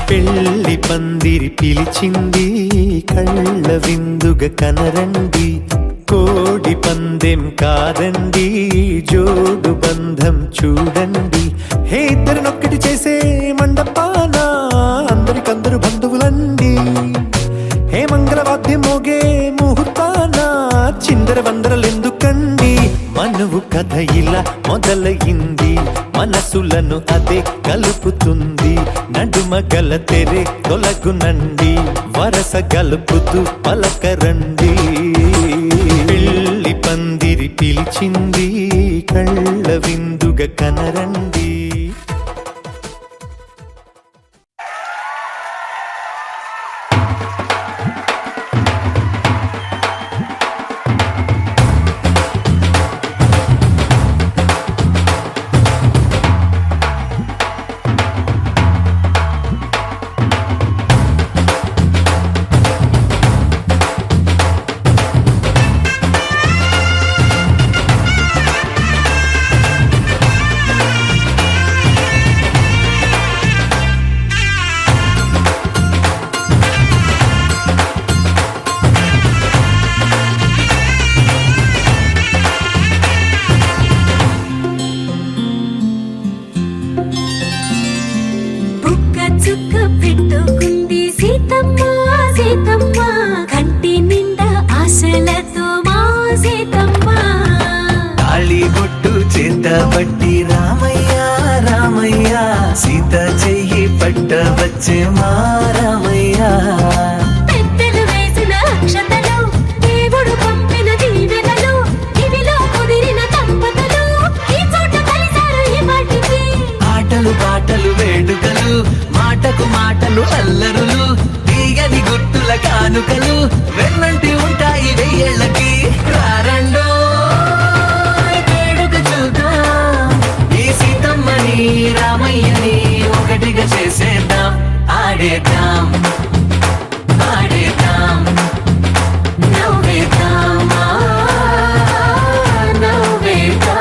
పెళ్లి పందిరి పిలిచింది కళ్ళ విందుగా కనరండి, కోడి పందెం కాదండి జోడు బంధం చూడండి. హే ఇద్దరినొక్కటి చేసే మండపాన అందరికందరు బంధువులండి. హే మంగళవాద్యం మోగే ముహూర్తాన చిందర వందరలెందుకండి. మనువు కథ ఇలా మొదలయింది, మనసులను అదే కలుపుతుంది. నడుమ గల తెరే తొలగునండి, వరస గలుపుతూ పలకరండి. పెళ్లి పందిరి పిలిచింది కళ్ళ విందుగా కనరండి. పట్టి రామయ్య రామయ్య సీత చెయ్యి పట్ట వచ్చే మా రామయ్య. పెద్దలు వేసిన అక్షతలు, దేవుడు పంపిన దీవెనలు, ఇవిలో కుదిరిన దంపతులు ఈ చోట కలిసారు ఈ పాటికి. ఆటలు పాటలు వేడుకలు, మాటకు మాటలు అల్లరులు, తీయని గుర్తుల కానుకలు వెన్నంటి ఉంటాయి వెయ్యేళ్ళకి. రారండో రామయ్యని ఒకటిగా చేసేద్దాం, ఆడేద్దాం ఆడేద్దాం నవ్వేద్దాం నవ్వేద్దాం.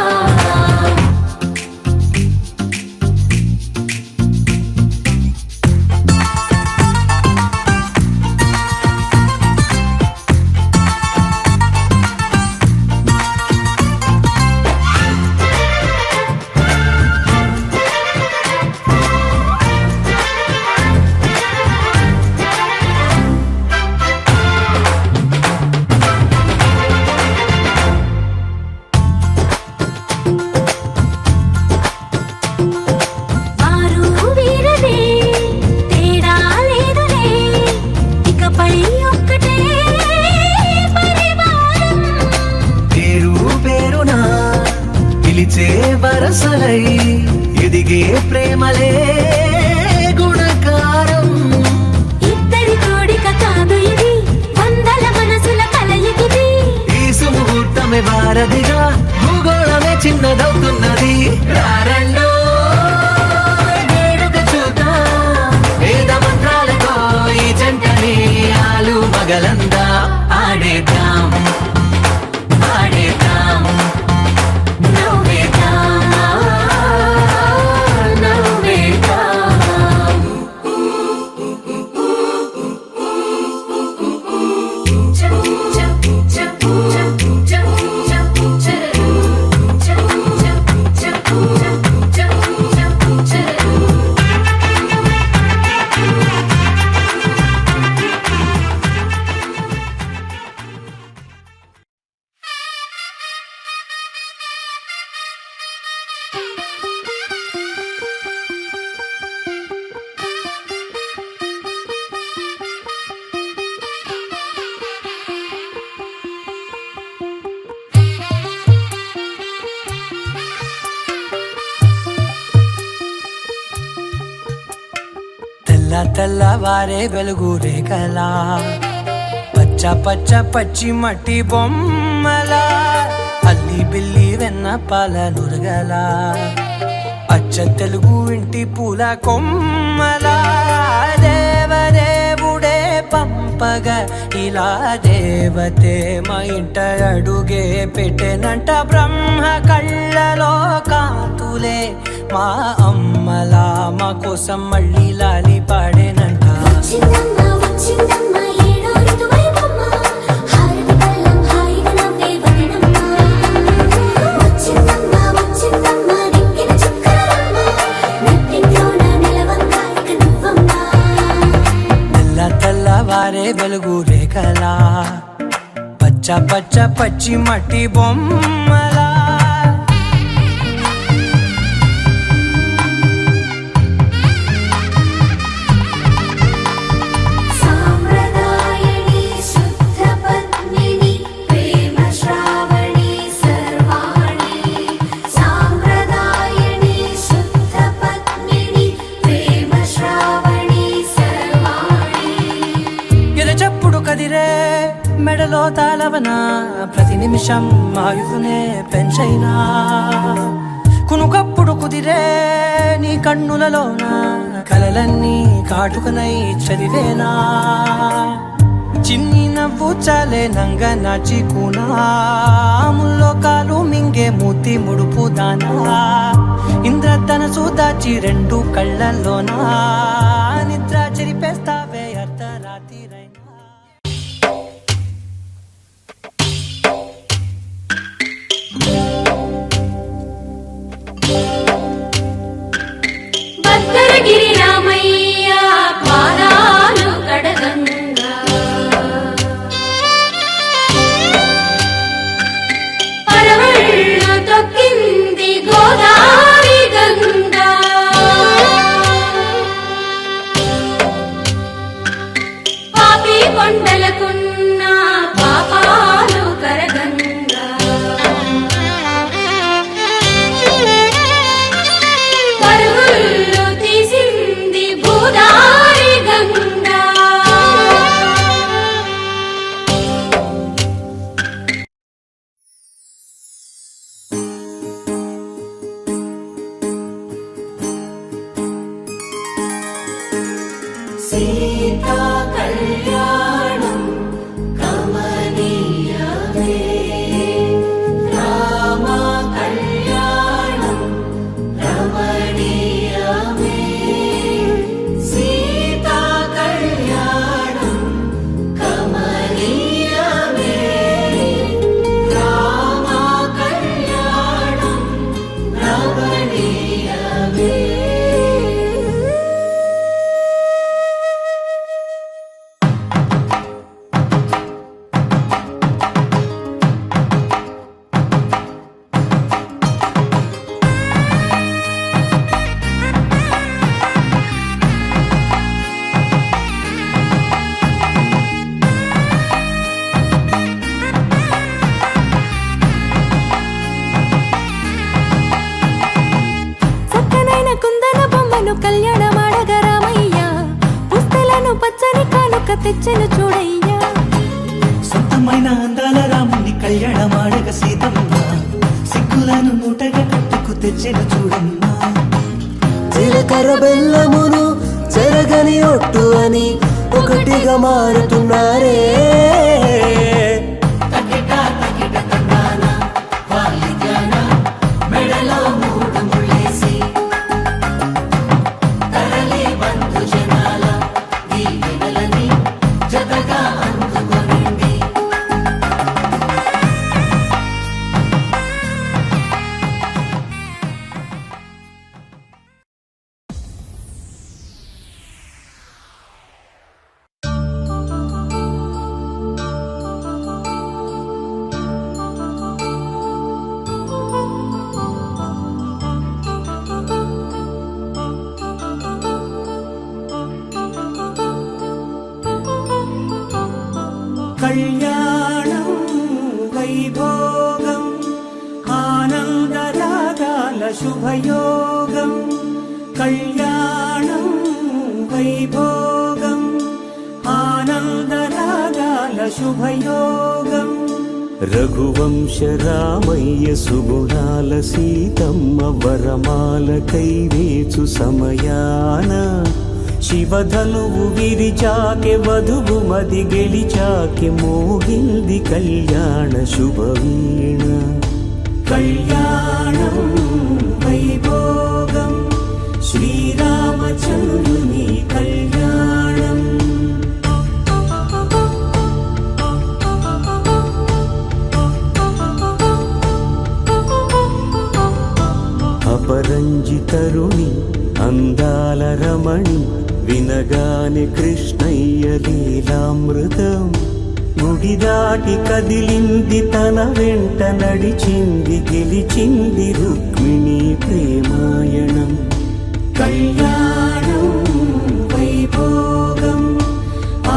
వరసలై ఎదిగే ప్రేమలే గుణకారం. ఇద్దరి కోడిక కాదు ఇది, వందల మనసుల కలయికిది. ఈ సుముహూర్తమే వారధిగా భూగోళమే చిన్నదవుతున్నది. రారండో వేడుక చూద్దాం, వేద మంత్రాలతో ఈ జంటని ఆలు మగలందా ఆడేద్దాం ఆడేద్దాం తెల్లవారే వెలుగు రేఖలా, పచ్చ పచ్చ పచ్చి మట్టి బొమ్మలా, అల్లి బిల్లి వెన్న పాల నురగలా, అచ్చ తెలుగు ఇంటి పూల కొమ్మలా. దేవదేవుడే పంపగా ఇలా దేవతే మా ఇంట అడుగే పెట్టెనంట. బ్రహ్మ కళ్ళలో కాంతులే మా అమ్మలా మా కోసం మళ్ళీ లాలి పాడేన. వారే వెలుగు రేఖలా పచ్చ పచ్చ పచ్చి మట్టి బొమ్మలా సాంప్రదాయని శుద్ధ పద్మిని ప్రేమ శ్రావణి సర్వాణి సాంప్రదాయని శుద్ధ పద్మిని ప్రేమ శ్రావణి సర్వాణి ఎదచప్పుడు కదిరే మెడలో తాళవన ప్రతి నిమిషం ఆయుధునే పెంచైనా కునుకప్పుడు కుదిరే నీ కన్నులలోన కలలన్నీ కాటుకనై చదివేనా చిన్ని నవ్వు చాలే నంగ నాచి కూనాముల్లో కాలు మింగే మూతి ముడుపు దానా ఇంద్రధనసు దాచి రెండు కళ్ళల్లోనా నిద్ర చెరిపేస్తావే అర్ధరాత్రిరైనా భద్రగిరి రామయ్య పాదాలు కడగంగా పరవళ్ళు తొక్కింది గోదావరి గంగా పాపి కొండలకున్న పాపాలు కరగంగా పరుగులు తీసింది భూదారి గంగా సీతా కళ్యాణం కమనీయమే రామ కళ్యాణం రమణీయమే సీతా కళ్యాణం కమనీయమే రామ కళ్యాణం రమణీయమే చక్కనైన కుందన బొమ్మను కళ్యాణమాడగ రామయ్య పుస్తలను పచ్చని కానుక తెచ్చెను చూడయ్యా సొంతమైన అందాల రాముని కళ్యాణమాడగ సీతమ్మ సిగ్గులను మూటగా కట్టుకు తెచ్చెను చూడమ్మా జీలకర్ర బెల్లమును చెరగని ఒట్టు అని ఒకటిగా మారుతున్నారే మెడలో మూడు ముళ్ళేసి తరలి బంధు జనాల దీవెనలని జతగా అందుకొనింది కళ్యాణం వైభోగం ఆనందరాగాల శుభయోగం కళ్యాణం వైభోగం ఆనందరాగాల శుభయోగం రఘువంశ రామయ్య సుగుణాల సీతమ్మ వరమాల కైవేచు సమయాన శివధనువు విరిచాకె వధువు మది గెలిచాకె మోగింది కళ్యాణ శుభవీణ కళ్యాణం వైభోగం శ్రీరామచంద్రుని కళ్యాణం అపరంజి తరుణి అందాల రమణి విన వినగానే కృష్ణయ్య లీలామృతం గుడి దాటి కదిలింది తన వెంట నడిచింది గెలిచింది రుక్మిణి ప్రేమాయణం కళ్యాణం వైభోగం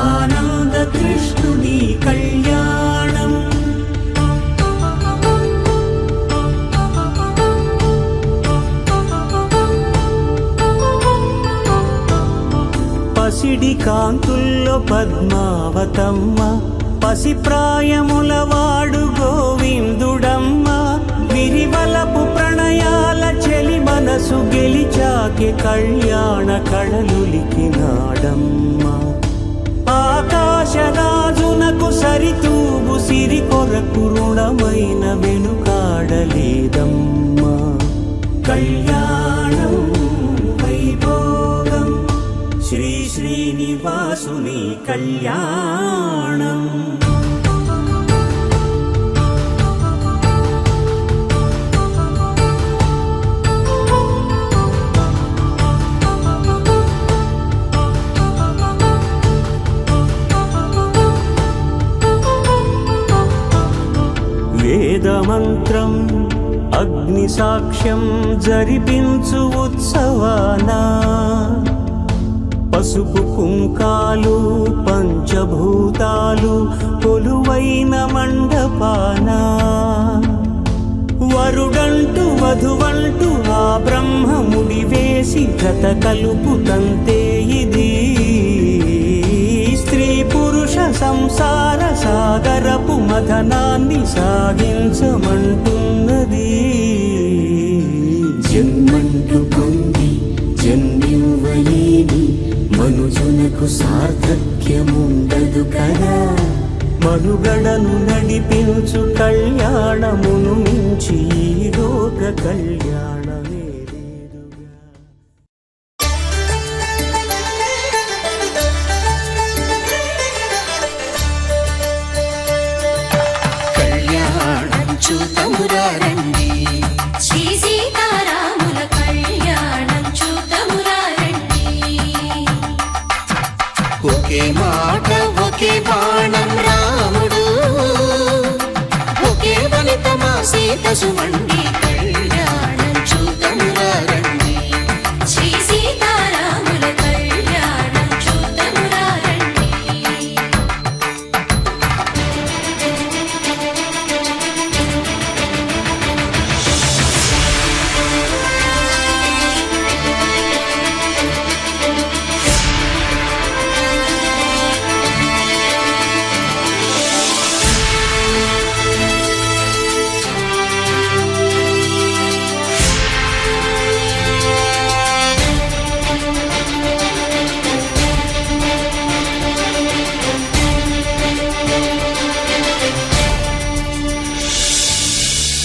ఆనంద కృష్ణుని కళ్యాణం పసిడి కాంతుల్లో పద్మావతమ్మ పసిప్రాయముల వాడు గోవిందుడమ్మ విరివలపు ప్రణయాల చెలి మనసు గెలిచాకే కళ్యాణ కళలులికినాడమ్మ ఆకాశరాజునకు సరితూగు సిరి కొరకు రుణమైన వెనుకాడలేదమ్మా కళ్యాణం వైభోగం శ్రీ శ్రీనివాసుని కళ్యాణం వేదమంత్రం అగ్ని సాక్ష్యం జరిపించు ఉత్సవానా పసుపు కుంకాలు పంచభూతాలు కొలువైన మండపానా వరుడంటూ వధువంటూ ఆ బ్రహ్మముడి వేసి జత కలుపుతంతే ఇది స్త్రీ పురుష సంసార సాగరపు మథనాన్ని సాగించమంటున్నది జన్మంటూ పొంది జన్మివ్వలేని మనుజునకు సార్థక్యముండదు కదా మనుగడను నడిపించు కళ్యాణమును మించి ఈ లోక కళ్యాణమే లేదుగా కళ్యాణం చూతమురారండి శ్రీ సీతారాముల కళ్యాణం చూతమురారండి ఒకే మాట ఒకే బాణం రాముడు ఒకే వనిత మా సీత సుమండి కళ్యాణం చూతమురారండి శ్రీ సీతారాముల కళ్యాణం చూతమురారండి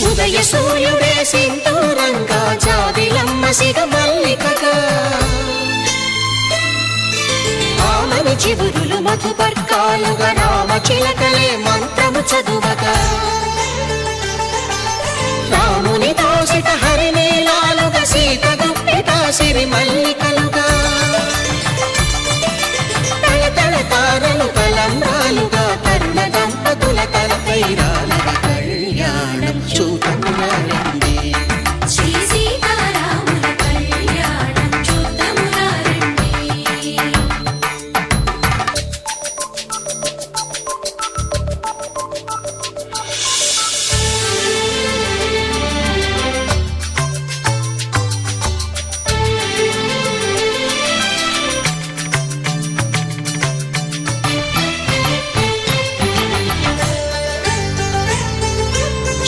ఉదయ సూర్యుడే సింధూరంగా జాబిలమ్మ సిగ మల్లికగా ఆమని చివురులు మధుపర్కాలుగా రామ చిలకలే మంత్రము చదువగా రాముని దోసిట హరినీలాలుగా సీత గుప్పిట సిరి మల్లికలుగా తళతళ తారలు తలంబ్రాలుగా తరుణ దంపతుల తలపైరాలుగా కళ్యాణం చూతమురారండి శ్రీ సీతారాముల కళ్యాణం చూతమురారండి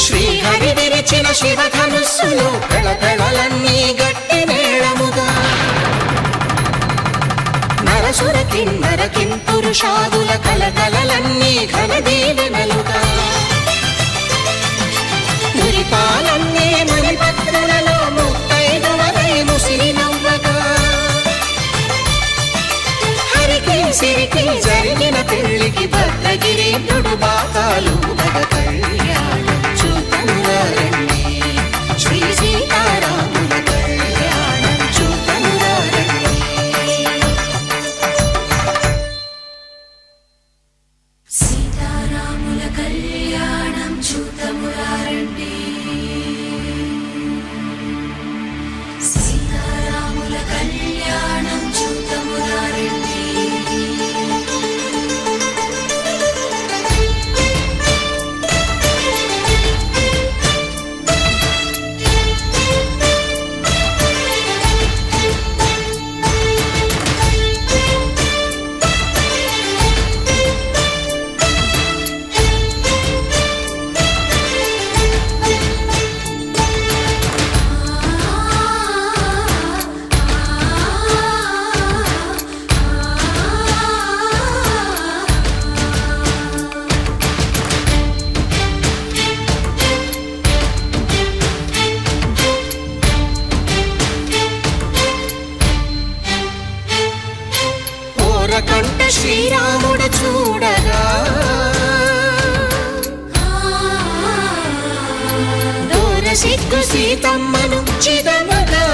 శ్రీహరి విరిచిన శివధనుస్సులు కళకళలన్నీ గట్టి మేళముగా నరసుర కిన్నర కింపురుషాదుల కలకలలన్నీ ఘన దీవెనలుగా మురిపాలన్నీ మురిపత్రులలో ముత్తైదువలై ముసిరి నవ్వగా హరికి సిరికి జరిగిన పెళ్లికి భద్రగిరీంద్రుడు బాకాలు మగ కళ్యాణం చూతమురారండి శ్రీ సీతారాముల కళ్యాణం చూతమురారండి కంట శ్రీరాముడు చూడగా దూర సిగ్గు సీతమ్మను చిదమగా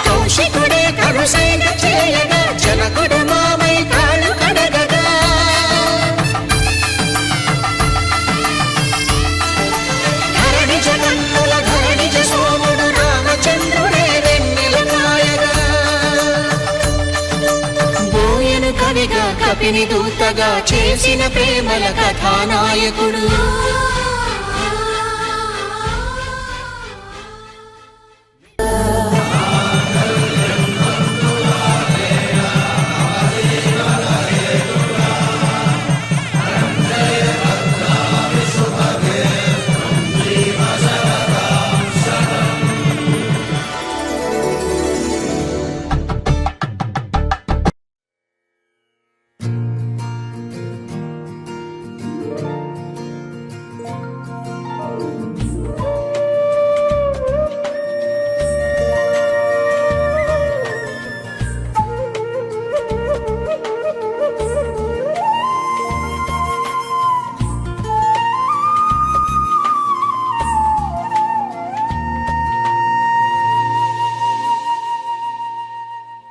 కౌశికుడే కరుసైన చేయగా జనకుడు మామై కాళ్ళు కడగగా ధరణి జగన్నుల ధరణిజ సోముడు రామచంద్రుడే వెన్నెల కాయగా బోయను కవిగా కపిని దూతగా చేసిన ప్రేమల కథానాయకుడు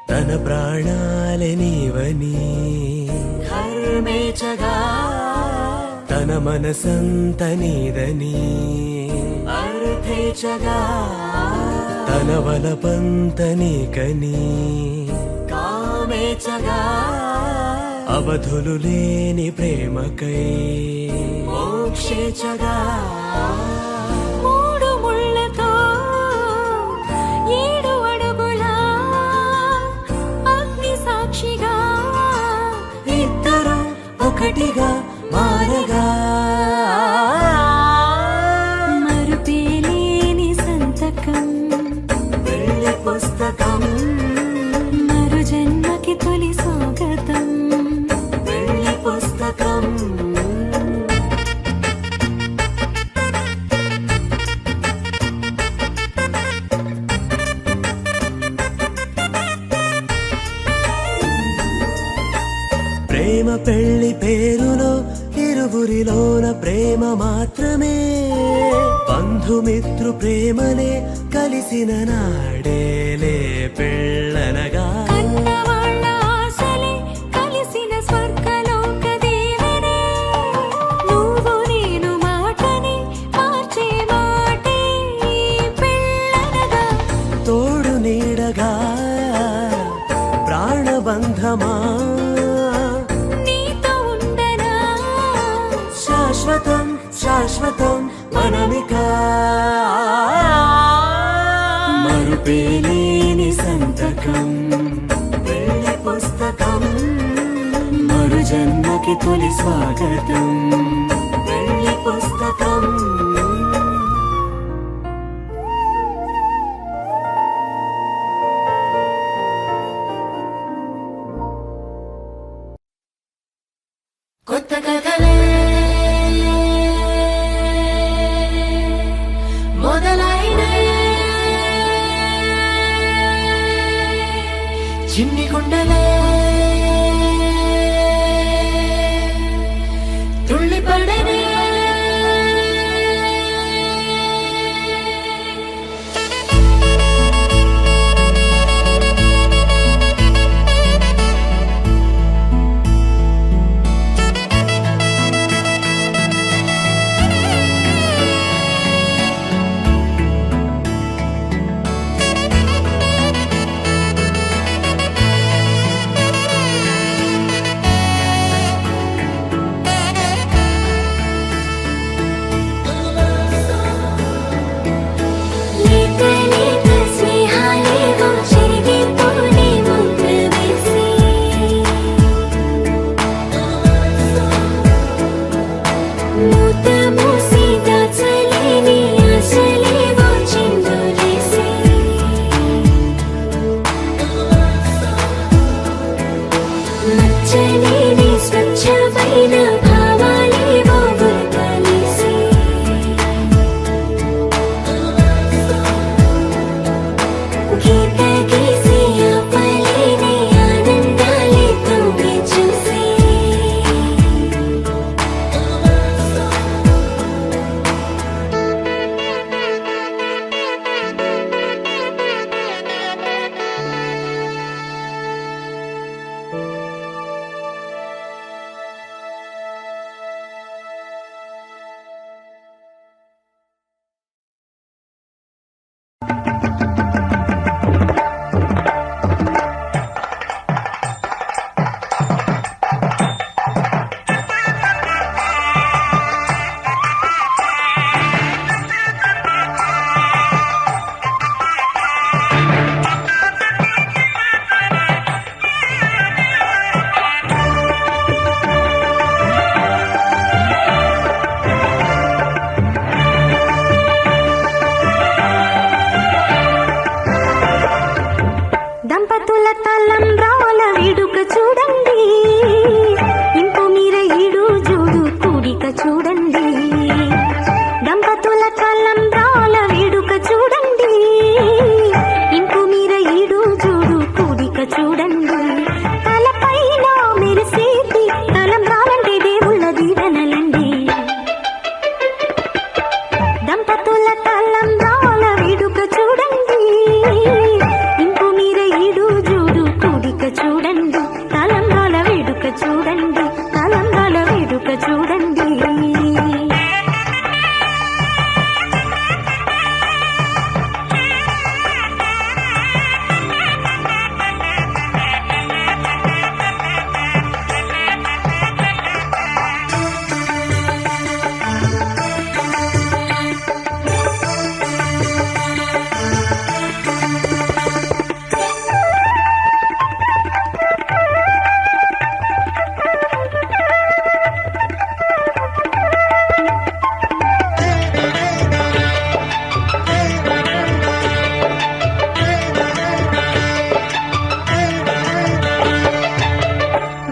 తన ప్రాణాలే నీవని హర్మేచగా తన మనసంత నీదని అర్థేచగా తన వలపంత నీకని కామేచగా అవధులు లేని ప్రేమకై మోక్షేచగా మూడు ముళ్ళతో ఏడు అడుగుల అగ్ని సాక్షిగా ఇద్దరు ఒకటిగా మారగా మరుపేలేని సంతకం వెళ్ళి పుస్తకం మరు జన్మకి తొలి స్వాగతం వెళ్ళి పుస్తకం ప్రేమ పెళ్లి పేరులో ఇరువురిలోన ప్రేమ మాత్రమే బంధుమిత్రు ప్రేమలే కలిసిన నాడేలే పెళ్ళనగా కన్నవాళ్ళ ఆశలే కలిసిన స్వర్గలోక దీవెనే నువ్వు నేను మాటని మార్చే మాటే పెళ్ళనగా తోడు నీడగా ప్రాణబంధమా నీతో ఉండనా శాశ్వతం శాశ్వతం మనమిక మరుపేలేని సంతకం వెళ్ళి పుస్తకం మరు జన్మకి తొలి స్వాగతం వెళ్ళి పుస్తకం కొత్త కథలే మొదలైనయే చిన్ని గుండెలే తుళ్ళిపడనే దంపతుల తలంబ్రాల వేడుక చూడండి, ఇంపు మీర ఈడు జోడు కూడిక చూడండి. దంపతుల తలంబ్రాల వేడుక చూడండి, ఇంపు మీర ఈడు జోడు కూడిక చూడండి. తలపైన మెరిసేటి తలంబ్రాలంటే దేవుళ్ళ దీవెనలండి. దంపతుల తలంబ్రాల వేడుక చూడండి, ఇంపు మీర ఈడు జోడు కూడిక చూడండి. తలంబ్రాల వేడుక చూడండి, తలంబ్రాల వేడుక చూడండి.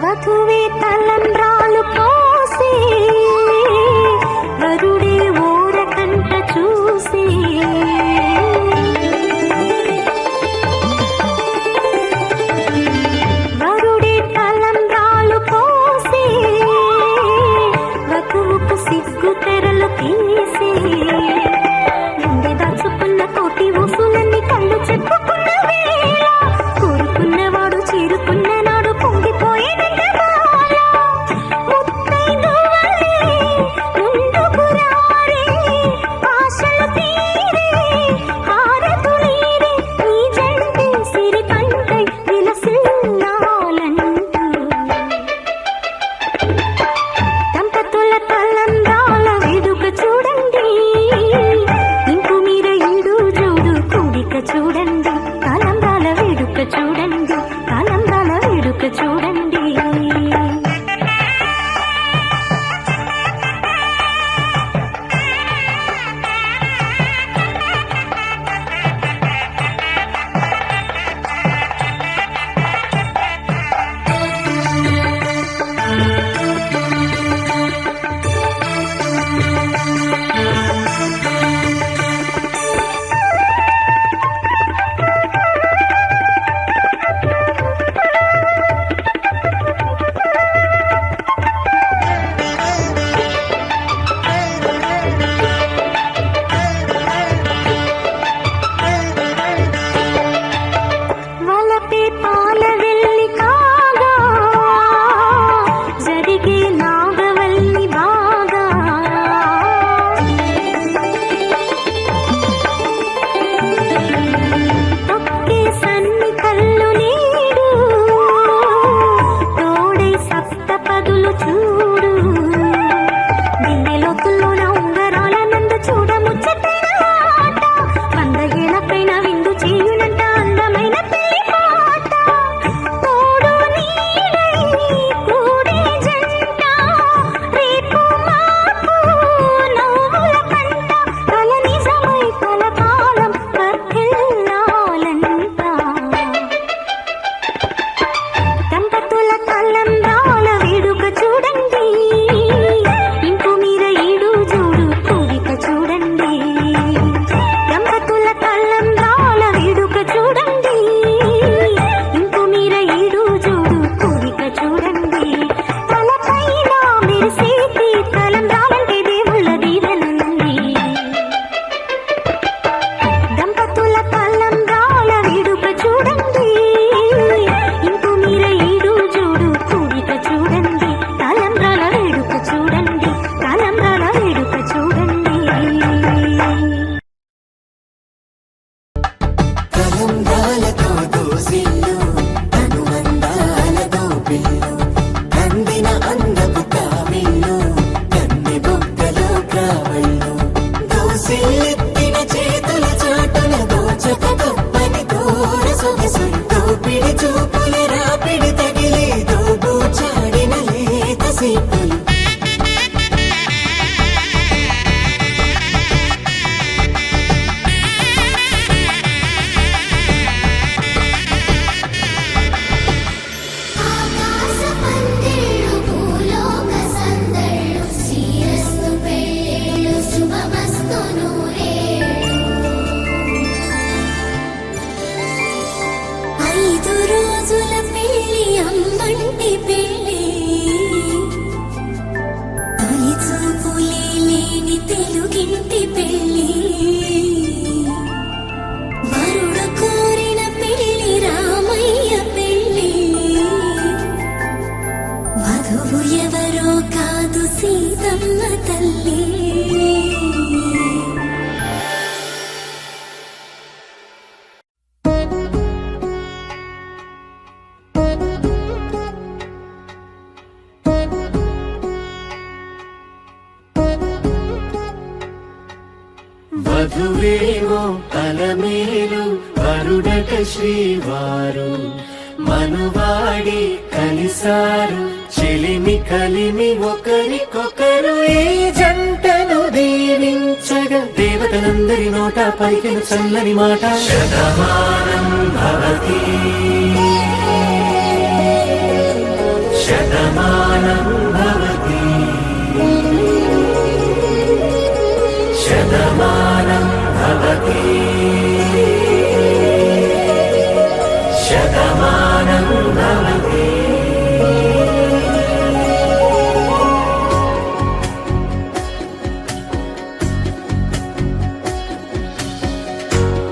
వధువే తలంబ్రాలు పోసి, వరుడే ఊరకంట చూసి. వరుడే తలంబ్రాలు పోసి, వధువుకు సిగ్గు తెరలు తీసి. గుండె దాచుకున్న కోటి ఊసులన్నీ కళ్ళు చెప్పుకున్న వేళ, కోరుకున్నవాడు చేరుకున్న నాడు పొంగిపోయేనంట బాల. ముత్తైదువలే ముందుకు రారే, ఆశలు తీరే, హారతులీరే, ఈ జంటే సిరి పంటై విలసిల్లాలంటూ. దంపతుల తలంబ్రాల వేడుక చూడండి, ఇంపు మీర ఈడు జోడు కూడిక చూడండి. తలంబ్రాల వేడుక చూడండి, తలంబ్రాల వేడుక చూడండి. వలపే పాల వెల్లి కాగా, జరిగే నాగవల్లి బాగా. తొక్కే సన్ని కళ్ళు నీడు, తోడై సప్తపదులు చూడు. దిన్నెలోతుల్లోన ఉంగరాల నందు చూడ ముచ్చటైన ఆట, 100 ఏళ్లపైన విందు చేయునంట అందమైన పెళ్లి పాట. తోడు నీడై కూడే జంట, రేపు మాపు నవ్వుల పంట. కల నిజమై కలకాలం వర్ధిల్లాలంట. దంపతుల తలంబ్రాల వేడుక చూడండి, ఇంపు మీర ఈడు జోడు కూడిక చూడండి. దంపతుల తలంబ్రాల వేడుక చూడండి, ఇంపు మీర ఈడు జోడు కూడిక చూడండి. తలపైన మెరిసేటి తలంబ్రాలంటే దేవుళ్ళ దీవెనలండి. దంపతుల తలంబ్రాల వేడుక చూడండి, ఇంపు మీర ఈడు జోడు కూడిక చూడండి. తలంబ్రాల వేడుక చూడండి, తలంబ్రాల వేడుక చూడండి. తలంబ్రాలతో దోసిల్లు, అనుబంధాలతో పిల్లు, అందిన అందపు కావిల్లు, కన్నె బొగ్గలో కావళ్ళు. దోసిల్లెత్తిన చేతుల చాటున దోచక తప్పని తోర సొగసులు, దోపిడి చూపుల రాపిడి తగిలి దోబూచాడిన లేత సీపులు. వంటి పెళ్ళి తొలి చూపులే లేని తెలుగింటి పెళ్ళి వరుడు కోరిన పెళ్ళి రామయ్య పెళ్ళి వధువు ఎవరో కాదు సీతమ్మ తల్లి వధువేమో అలమేలు వరుడట శ్రీవారు మనువాడి కలిసారు చెలిమి కలిమి ఒకరికొకరు ఈ జంటను దీవించగా దేవతలందరి నోట పలికిన చల్లని మాట శతమానం భవతి శతమానం భవతి శతమానం భవతి శతమానం భవతి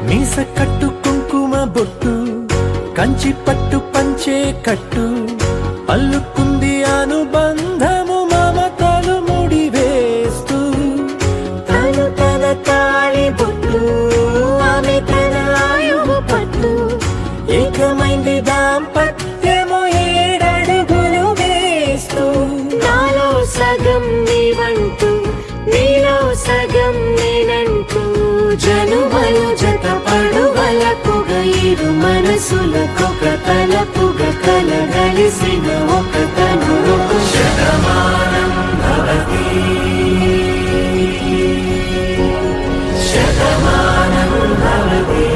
మీస కట్టు కుంకుమ బొట్టు కంచి పట్టు పంచే కట్టు అల్లుకుంది అనుబంధము మమతలు ముడి వేస్తూ తను తన తాళి బొట్టు ఆమె తన ఆయువు పట్టు ఏకమైంది దాంపత్యము ఏడడుగులు వేస్తూ నాలో సగం నీవంటూ నీలో సగం నేనంటూ జనుమలు జత పడువలకుగ ఇరు మనసులకొక తలపుగ కలగలిసిన ఒక తను శతమానం భవతి శతమానం భవతి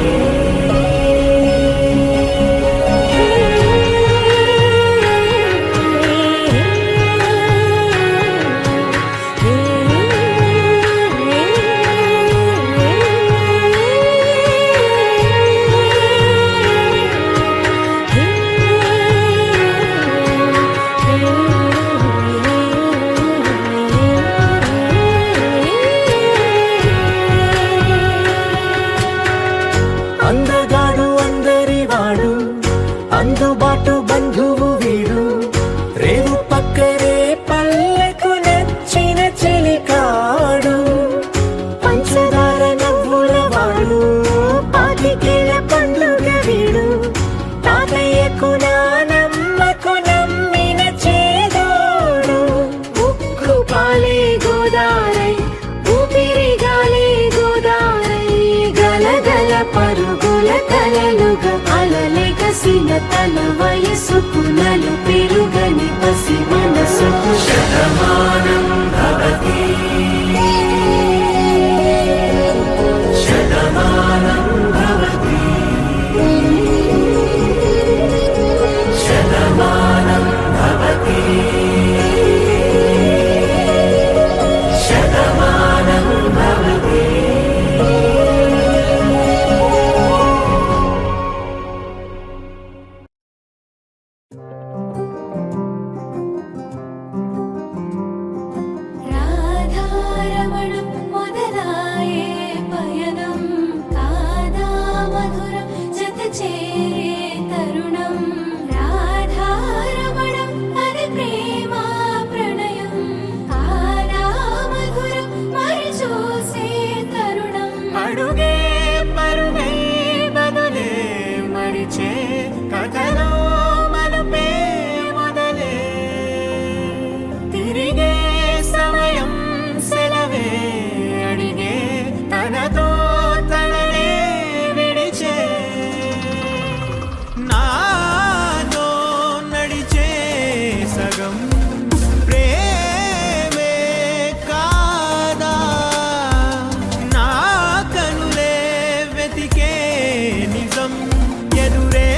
అందగాడు అందరి వాడు అందుబాటు బంధువు వీడు రేవు పక్కరే పల్లెకు నచ్చిన చెలికాడు పంచదార నవ్వుల వాడు పాతికేల పండుగ వీడు తాతయ్యకు నానమ్మకు నమ్మిన చేదోడు ఉక్కు పాలే గోదారై ఊపిరి గాలే గోదారై గలగల పరుగుల కలలుగా అలలెగసిన తన వయసుకు నలు పెరుగని పసి మనసుకు శతమానం భవతి శతమానం భవతి శతమానం భవతి శతమానం భవతి రాధారమణం మొదలాయే పయనం కాదా మధురం జత చేరే తరుణం రాధారమణం అది ప్రేమ ప్రణయం కాదా మధురం మరి చూసే తరుణం అడుగే పరుగే బదులే మరిచే కథలో మలుపే మొదలే తిరిగే సమయం సెలవే అడిగే తనతో తననే విడిచే నాతో నడిచే సగం ప్రేమే కాదా నా కనులే వెతికే నిజం ఎదురే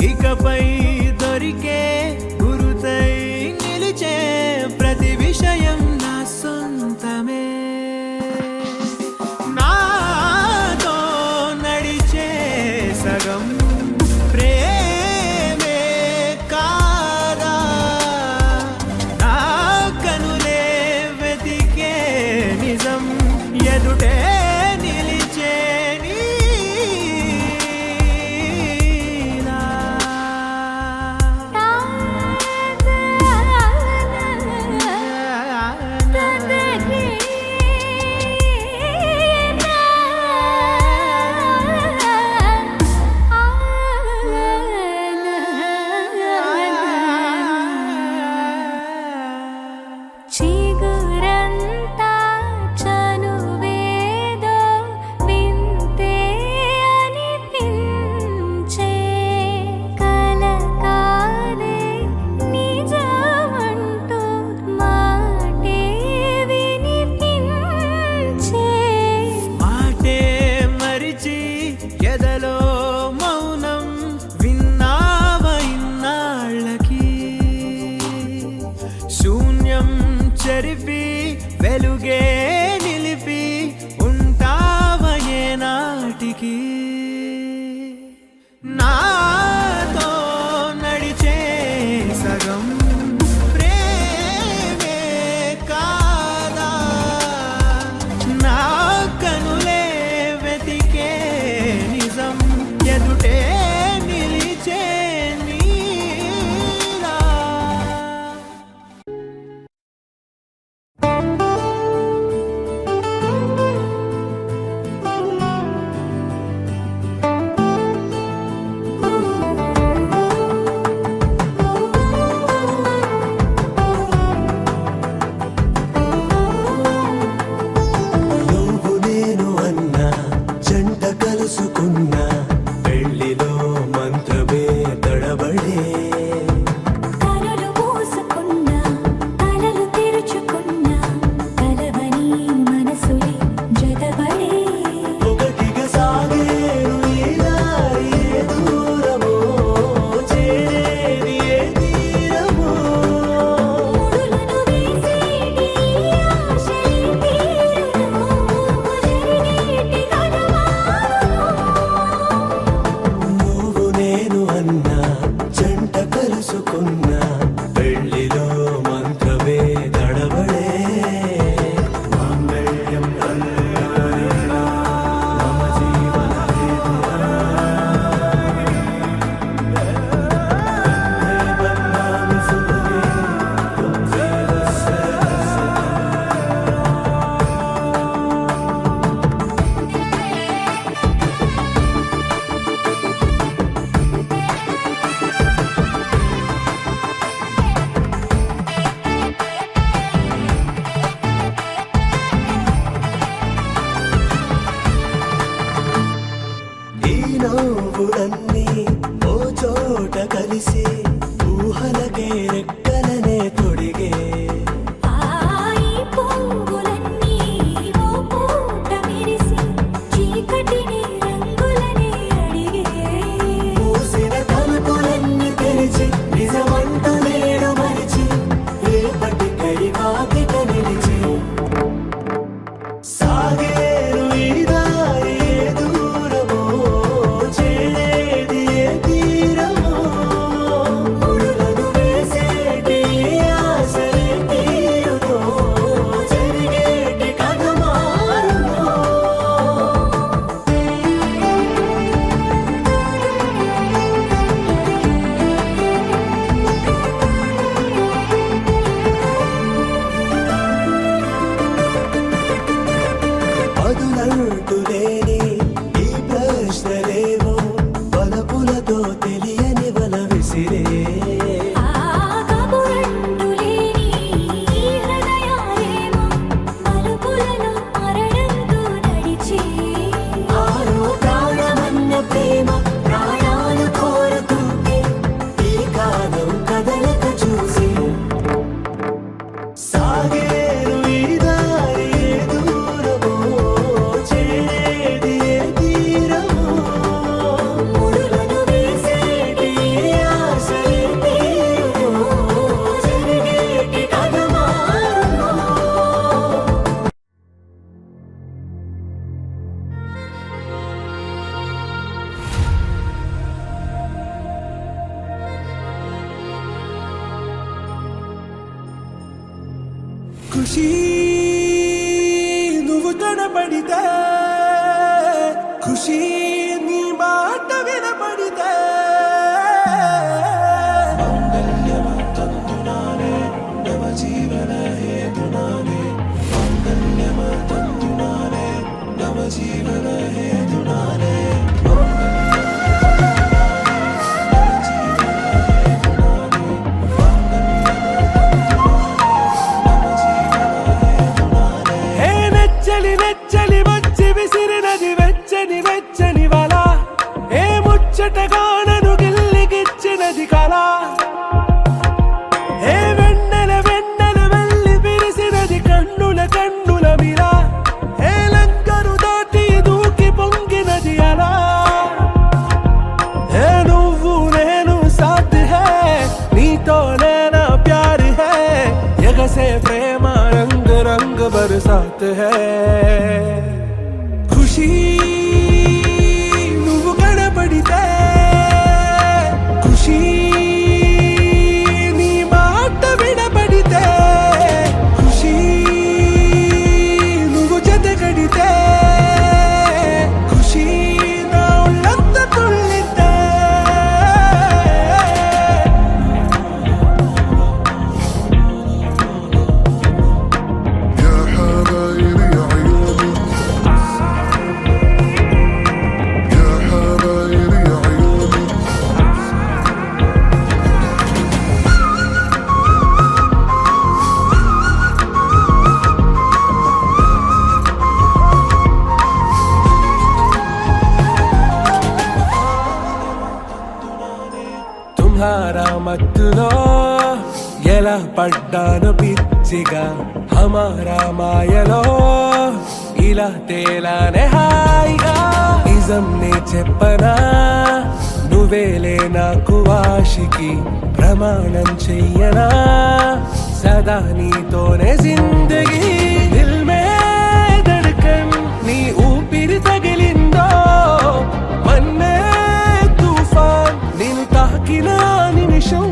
ఇకపై దొరికే గురుతై నిలిచే ప్రతి విషయం నా సొంతమే నాతో నడిచే సగం ప్రేమే కాదా నా కనులే వెతికే నిజం ఎదుటే నిలిచే నీలా. చిగురంతా చనువేదో వింతే అనిపించే కలకాలే నిజమంటూ మాటే వినిపించే మాటే మరిచి ఎదలో మౌనం విన్నావ ఇన్నాళ్ళకి శూన్యం చెరిపి వెలుగే నిలిపి ఉంటావ ఏనాటికి నాతో నడిచే సగం ప్రేమే కాదా నా కనులే వెతికే నిజం ఎదుటే నిలిచే నీలా. నువ్వు నేను అన్నా జంట కలుసుకున్నా పెళ్లిలో మంత్రమే తడబడే కనులు మూసుకున్నా కలలు తెరుచుకున్నా కలవని మనసులే జతబడే ఒకటిగా సాగేరు ఈ దారి ఏ దూరమో చేరేది ఏ తీరమో ముడులను వేసేటి ఆశలే తీరును జరిగేటి కథమారును నువ్వు నేను అన్నా జంట కలుసుకున్నా పెళ్లిలో మంత్రమే తడబడే మాంగళ్యం కళ్యాణేన మమ జీవన బంధామి సుఖమే త్వం జీవస్య ఈ నవ్వులన్నీ ఓ చోట కలిసి ఊహలకే రెక్కలనే తొడిగే ఆయి పువ్వులన్నీ ఓ పూట మెరిసి చీకటిని రంగులనే అడిగే మూసిన తలుపులన్నీ తెరిచి నిజమంటూ నేడు మరిచి రేపటికై వాకిట నిలిచి సాగేరు ఈ దారి ఏ దూరమో చేరేది ఏ తీరమో ముడులను వేసేటి ఆశలే ఖుషి నువ్వు కనబడితే ఖుషి నీ మాట వినబడితే మంగళ్యమంతందునానే నవ జీవన హేతునానే మంగళ్యమంతందునానే నవ జీవన హేతునానే హే నెచ్చలి నెచ్చలి వచ్చి విసిరినది వెచ్చని వెచ్చని వల ఏ ముచ్చటగానను గిల్లిగిచ్చినది కళ ఏ వెన్నెల వెన్నెల వెళ్ళి విరిసినది కన్నుల కన్నుల మిల ఏ లంకను దాటి దూకి పొంగినది అలా ఏ నువ్వు నేను సాథ్ హే నీతోనే నా ప్యార్ హే ఎగసే ప్రేమ రంగ్ రంగ్ బరసాత్ హే ఖుషి నువ్వు కనబడితే ఖుషి నీ మాట వినబడితే ఖుషి నువ్వు జతగడితే ఖుషి నా ఒళ్ళంత తుళ్ళితే يا حبايب يا عيوني يا حبايب يا عيوني తుమ్హారా మత్తులో ఎలా పడ్డాను పిచ్చిగా హమారా మాయలో ఇలా తేలానే హాయిగా నిజం నే చెప్పనా నువ్వేలే నాకు ఆశికి ప్రమాణం చెయ్యనా సదా నీతోనే జిందగీ దిల్ మే ధడ్కన్ నీ ఊపిరి తగిలిందో మన్నే తుఫాన్ నిన్ను తాకిన నిమిషం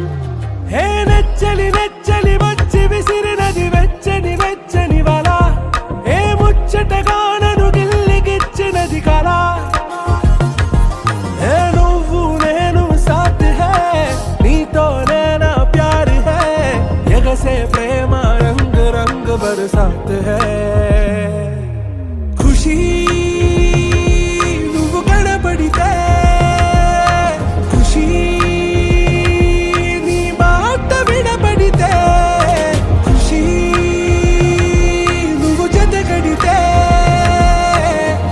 హే నెచ్చలి నెచ్చలి వచ్చి విసిరినది వెచ్చని వెచ్చని వల ఏ ముచ్చటగానను గిల్లిగిచ్చినది కళ ఏ నువ్వు నేను సాథ్ హే నీతోనే నా ప్యార్ హే ఎగసే ప్రేమ రంగ్ రంగ్ బరసాత్ హే ఖుషి నువ్వు కనబడితే ఖుషి నీ మాట వినబడితే ఖుషి నువ్వు జతగడితే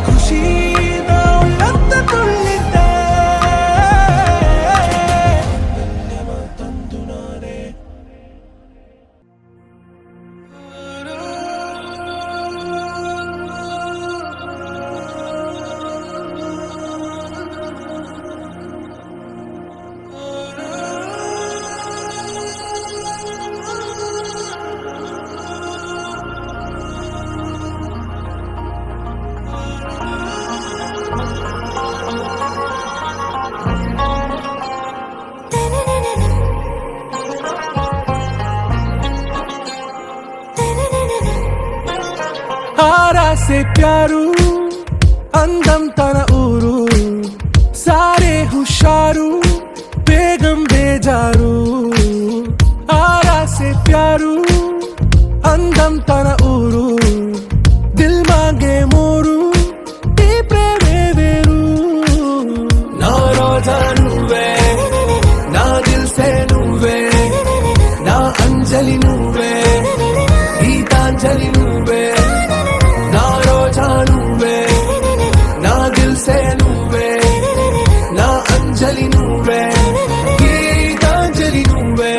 ఖుషి నా ఒళ్ళంత తుళ్ళితే తందునానే ఆరా సే ప్యారు అందం తన ఊరు సారే హుషారు బేగం బేజారు ఆరా సే ప్యారు అందం తన ఊరు దిల్ మాంగే మోరు ఈ ప్రేమే వేరు నా రోజా నువ్వే నా దిల్ సే నువ్వే నా అంజలి నువ్వే గీతాంజలి నువ్వే నా రోజా నువ్వే నా దిల్ సే నువ్వే నా అంజలి నువ్వే గీతాంజలి నువ్వే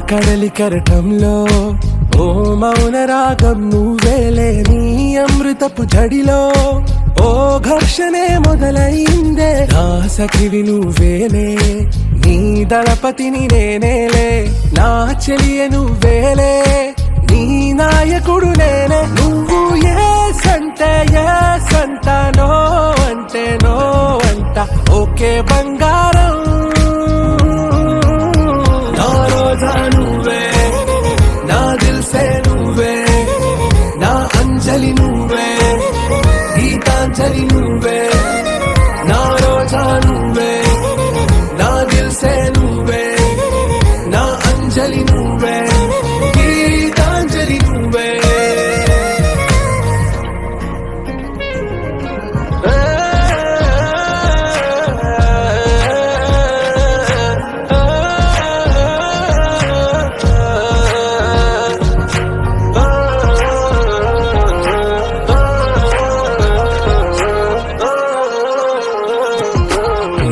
కడలి కెరటంలో ఓ మౌన రాగం నువ్వేలే, నీ అమృతపు జడిలో ఓ ఘర్షణే మొదలైందే. నా సఖివి నువ్వేలే, నీ దళపతిని నేనేలే, నా చెలియ నువ్వేలే, నీ నాయకుడు నేనే. నువ్వు ఏ సంటే ఏ సంట, నో అంటే నో అంట, ఓకే బంగారం. నా రోజా నువ్వే, నా దిల్సే నువ్వే, నా అంజలి నువ్వే, గీతాంజలి నువ్వే. నా రోజా నువ్వే, నా దిల్సే నువ్వే, నా అంజలి నువ్వే, గీతాంజలి నువ్వే.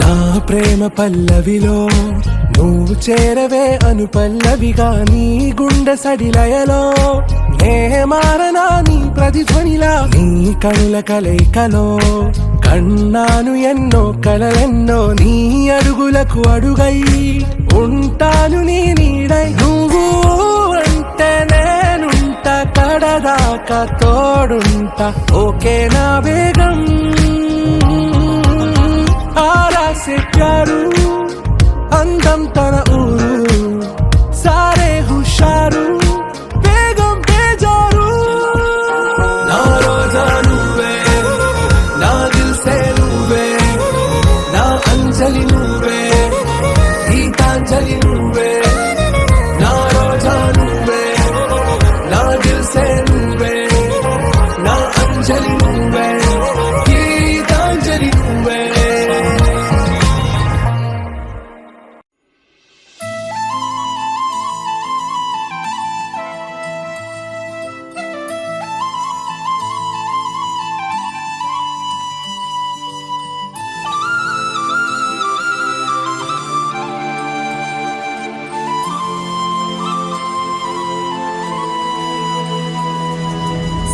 నా ప్రేమ పల్లవిలో నువ్వు చేరవే అను పల్లవిగా, నీ గుండె సడిలయలో నే మారనా నీ ప్రతిధ్వనిలా. నీ కనుల కలయికలో కన్నాను ఎన్నో కలలెన్నో, నీ అడుగులకు అడుగై ఉంటాను నీ నీడై. నువ్వు అంటే నేనుంట కడదాకా తోడుంటా, ఓకే నా బేగం. आरा से प्यारू అందం తన ఊరు, సారే హుషారు బేగం బేజారు. నా రోజా నువ్వే, నా దిల్సే నువ్వే, నా అంజలి నువ్వే, గీతాంజలి నువ్వే. నా రోజా నువ్వే, నా దిల్సే నువ్వే, నా అంజలి నువ్వే, గీతాంజలి నువ్వే.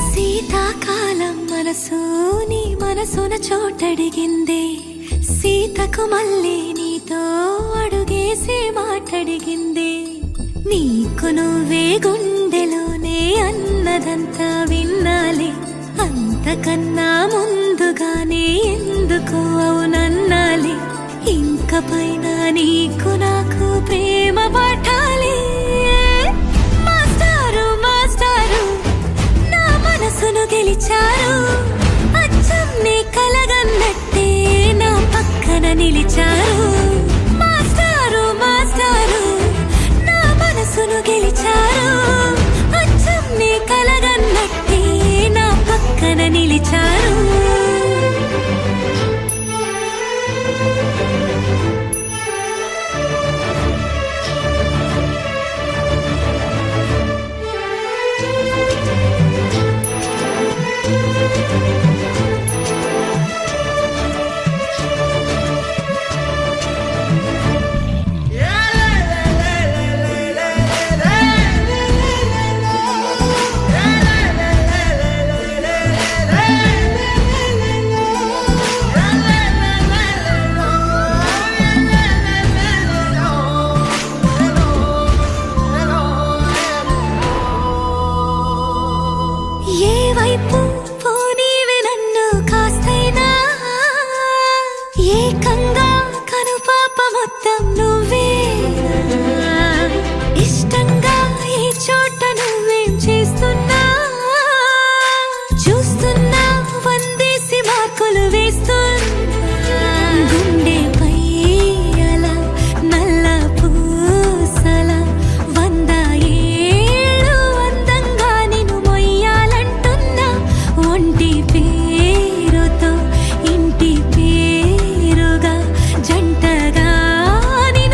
శీతాకాలం మనసు నీ మనసున చోటడిగిందే, సీతకు మళ్ళీ నీతో అడుగేసి మాటడిగిందే. నీకు నువ్వే గుండెలోనే అన్నదంతా విన్నాలే, అంతకన్నా ముందుగానే ఎందుకు అవునన్నాలే. ఇంక పైన నీకు నాకు ప్రేమ పాఠాలే. మాస్టారు మాస్టారు నా మనసును గెలిచారు, అచ్చం నీ కలగన్నట్టే నా పక్కన నిలిచారు. మాస్టారు మాస్టారు నా మనసును గెలిచారు, అచ్చం నీ కలగన్నట్టే నా పక్కన నిలిచారు. ఏ వైపు పోనీవి నన్ను కాస్తైనా, ఏకంగా కనుపాప మొత్తం నువ్వే. ఇష్టంగా ఈ చోట నువ్వేం చేస్తున్నా, చూస్తున్నా వందేసి మార్కులు వేస్తున్నా. గుండెపై అలా నల్ల పూసల 100 ఏళ్ళు అందంగా నిన్ను మొయ్యాలంటున్నా. ఒంటి పేరుతో ఇంటి పేరుగా జంటగా నిన్ను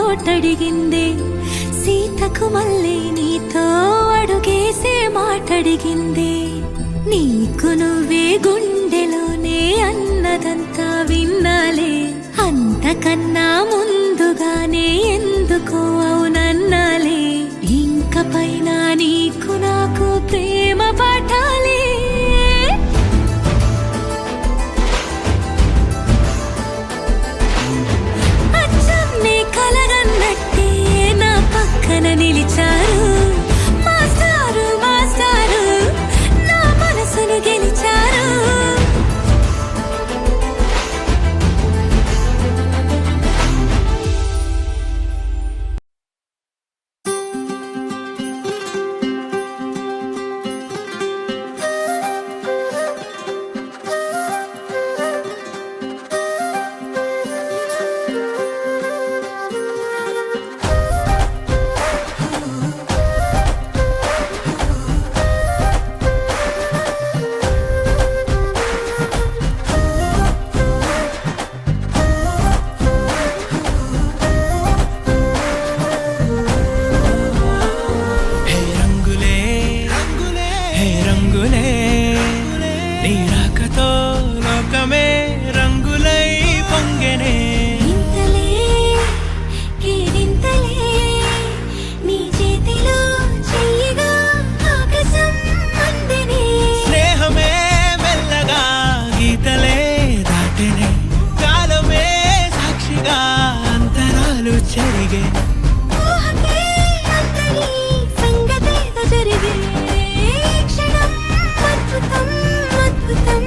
చోటడిగిందే సీతకు మళ్ళీ నీతో అడుగేసే మాటడిగిందే నీకు నువ్వే గుండెలోనే అన్నదంతా విన్నాలే అంతకన్నా ముందుగానే ఎందుకో అవునన్నాలే ఇంక పైన నీకు నాకు ప్రేమ పాఠాలే అచ్చం నీ కలగన్నట్టే నా పక్కన నిలిచారు మాస్టారు మాస్టారు నా మనసును గెలిచారు హే రంగులే రంగులే హే రంగులే నీ రాకతో లోకమే రంగులై పొంగెనే ఇంతలే కేరింతలే నీ చేతిలో చెయ్యగా ఆకాశం అందెనే స్నేహమే మెల్లగా గీతలే దాటెనే కాలమే సాక్షిగా అంతరాలు చెరిగే ఊహకే అంతని సంగతేదో జరిగే ఈ క్షణం అద్భుతం అద్భుతం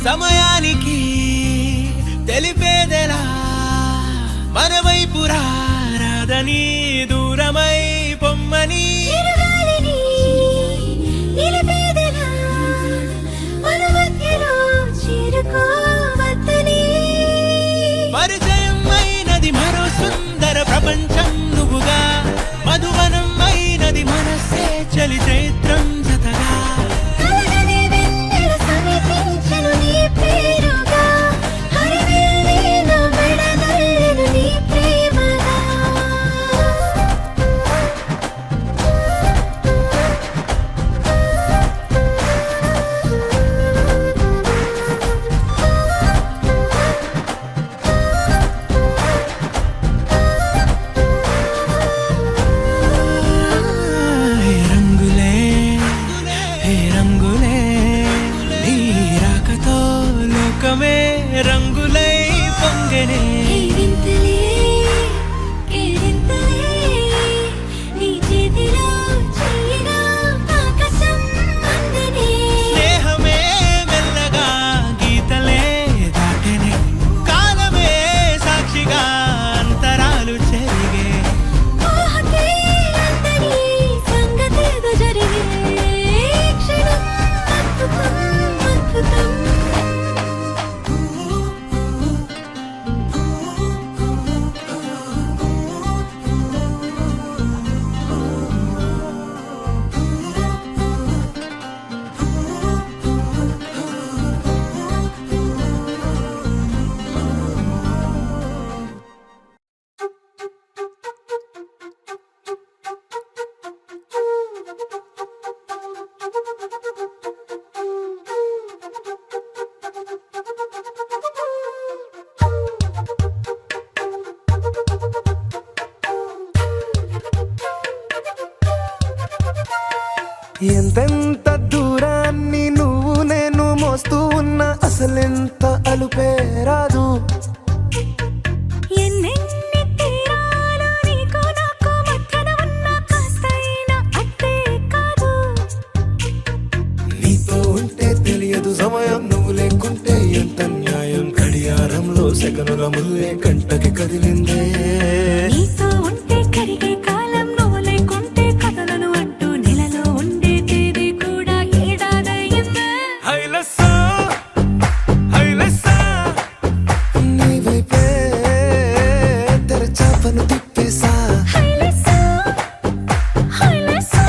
సమయానికి తెలిపేదెలా మన వైపు రాదని దూరమై పొమ్మని చిరుగాలిని నిలిపేదెలా మన మధ్యలో చేరుకోవద్దని పరిచయం అయినది మరో సుందర ప్రపంచం నువ్వుగా మధువనం అయినది మనసే చలి చైత్రం జతగా కలగని వెన్నెల సమీపించెను నీ పేరుగా హరివెల్లి నా మెడదల్లెను నీ ప్రేమగా హే రంగులే హే రంగులే నీ రాకతో లోకమే రంగులై పొంగెనే కేరింతలే కేరింతలే నీ చేతిలో చెయ్యగా ఆకాశం అందెనే స్నేహమే మెల్లగా గీతలే దాటెనే కాలమే సాక్షిగా అంతరాలు చెరిగే ఊహకే అంతని సంగతేదో జరిగే ఈ క్షణం అద్భుతం అద్భుతం ఎంతెంత దూరాన్ని నువ్వు నేను మోస్తూ ఉన్నా అసలెంత వైపే రాదు. ఎన్నెన్ని తీరాలు నీకు నాకు మధ్యన ఉన్న కాస్తైనా అట్టే కాదు. నీతో ఉంటే తెలియదు సమయం, నువ్వు లేకుంటే ఎంత న్యాయం. గడియారంలో సెకనుల ముల్లే కంటకి కదిలిందే. నీతో ఉంటే కరిగే కాలం, నువ్వు లేకుంటే కథలను అంటూ నెలలో ఉండే తేదీ కూడా ఏడాదయ్యిందే. హైలెస్సా హైలెస్సా నీ వైపే తెరచాపను తిప్పేసా. హైలెస్సా హైలెస్సా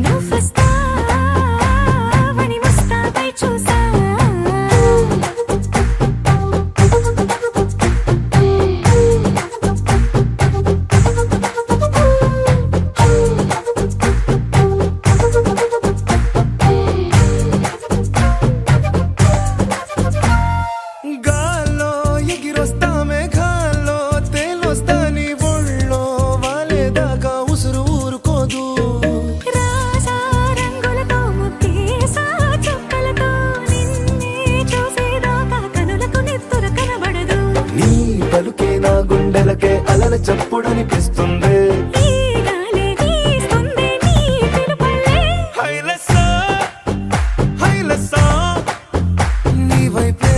నువ్వొస్తావని ముస్తాబై చూసా. గాల్లో ఎగిరొస్తా మేఘాల్లో తేలొస్తా నీ ఒళ్ళో వాలేదాకా ఉసురు ఊరుకోదు. రాజా రంగులతో ముక్కేసా చుక్కలతో నిన్నే చూసేదాకా కనులకు నెత్తురు కనబడదు. నీ పలుకే నా గుండెలకే అలల చప్పుడనిపిస్తుంది. ఈ గాలే వీస్తుంది నీ పిలుపులే. హైలెస్సా హైలెస్సా నీ వైపే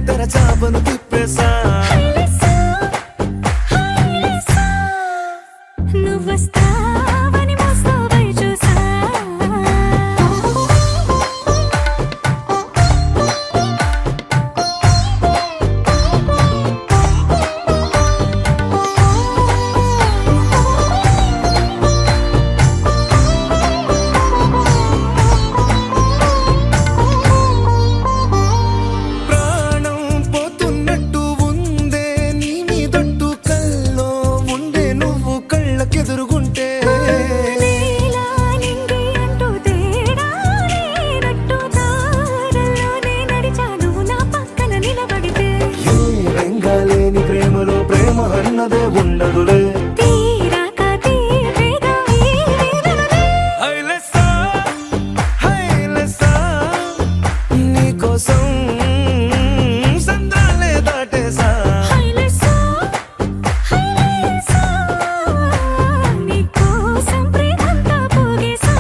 తెరచాపను తిప్పేసా. హైలెస్సా హైలెస్సా నువ్వొస్తావని ముస్తాబై చూసా. ప్రాణం పోతున్నట్టు ఉందే నీ మీదొట్టు, కల్లో ఉండే నువ్వు కళ్ళకెదురుగుంటే. నీలా నింగి అంటూ తేడా లేనట్టు దారుల్లోనే నడిచాను నా పక్కన నిలబడితే. ఏ బెంగాలేని ప్రేమలో ప్రేమ అన్నదే ఉండదులే. తీరాక తీరేగా ఈ వేదనలే. హైలెస్సా హైలెస్సా నీకోసం సంద్రాలే దాటేసా. హైలెస్సా హైలెస్సా నీకోసం ప్రేమంతా పోగేసా.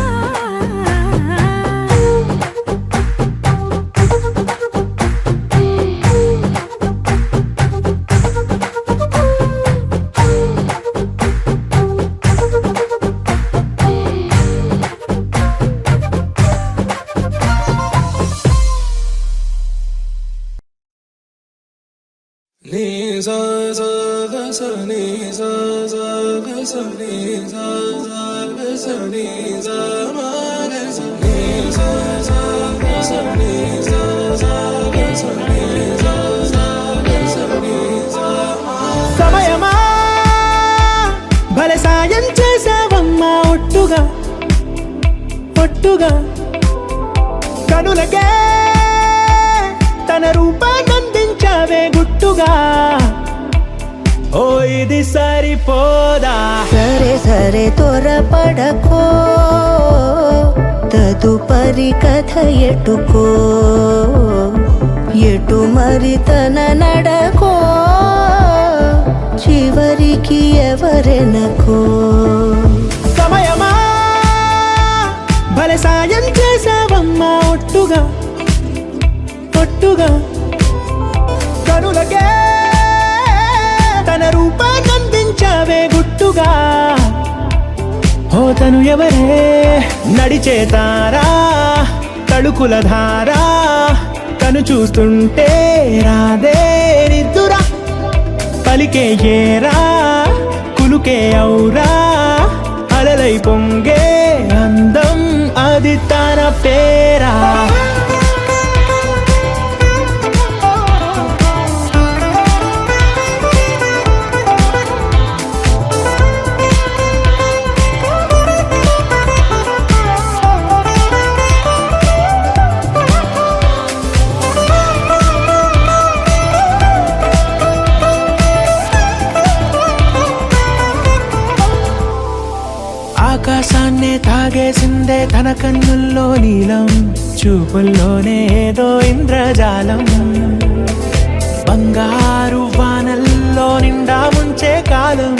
నీ సా సా గ స నీ సా సా గ స నీ సా సా గ స నీ సా మా గ స నీ సా సా గ స నీ సా సా గ స నీ సా సా గ స నీ సా మా. సమయమా భలే సాయం చేసావమ్మా ఒట్టుగా ఒట్టుగా. కనులకే తన రూపాన్నందించావే గుట్టుగా. ఓ ఇది సరిపోదా. సరే సరే త్వరపడకో, తదుపరి కథ ఎటుకో. ఎటు మరి తన నడకో, చివరికి ఎవరెనకో. సమయమా భలే సాయం చేసావమ్మా ఒట్టుగా ఒట్టుగా. కనులకే తన రూపాన్నందించావే గుట్టుగా. ఓ తను ఎవరే నడిచే తారా తళుకుల ధారా. తను చూస్తుంటే రాదే నిద్దురా. పలికే ఏరా కులుకే ఔరా. అలలై పొంగే అందం అది తన పేరా. ఆకాశాన్నే తాగేసిందే తన కన్నుల్లో నీలం. చూపుల్లోనే ఏదో ఇంద్రజాలం బంగారు వానల్లో నిండా ముంచే కాలం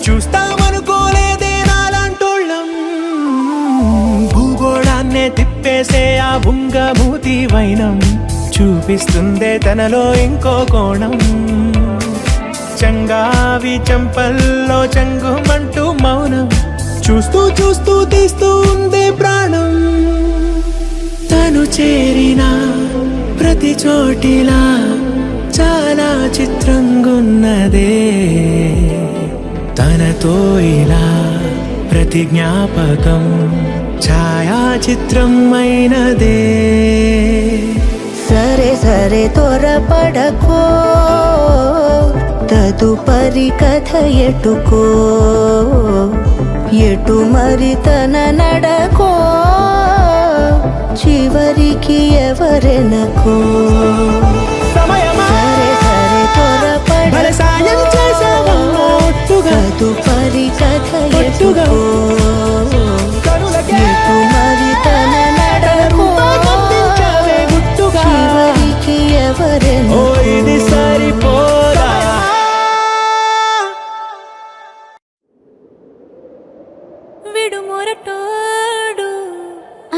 చూస్తామనుకోలేదే నాలాంటోళ్ళం భూగోళాన్నే తిప్పేసే ఆ బుంగమూతి వైనం చూపిస్తుందే తనలో ఇంకో కోణం చంగావి చంపల్లో చంగుమంటూ మౌనం చూస్తూ చూస్తూ తీస్తూ ఉందే ప్రాణం తను చేరిన ప్రతి చోటిలా చాలా చిత్రంగున్నదే తనతో ఇలా ప్రతి జ్ఞాపకం ఛాయాచిత్రం అయినదే సరే సరే త్వరపడకో తదుపరి కథ ఎటుకో ఎటు మరి తన నడకో చివరికి ఎవరెనకో సమయమా సరే సరే భలే సాయం చేసావమ్మా ఒట్టుగా తదుపరి కథ ఒట్టుగా ఎటుకో కనులకే ఎటు మరి తన నడకో కనిపించావే గుట్టుగా చివరికి ఓ ఎవరెనకో ఇది సరిపోదా విడు మొరటోడు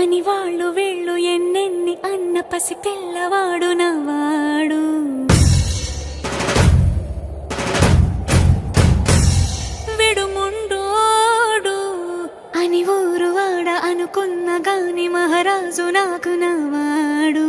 అని వాళ్ళు వీళ్ళు ఎన్నెన్ని అన్న పసి పిల్లవాడు నవాడు విడు ముండోడు అని ఊరు వాడ అనుకున్న గాని మహారాజు నాకు నవాడు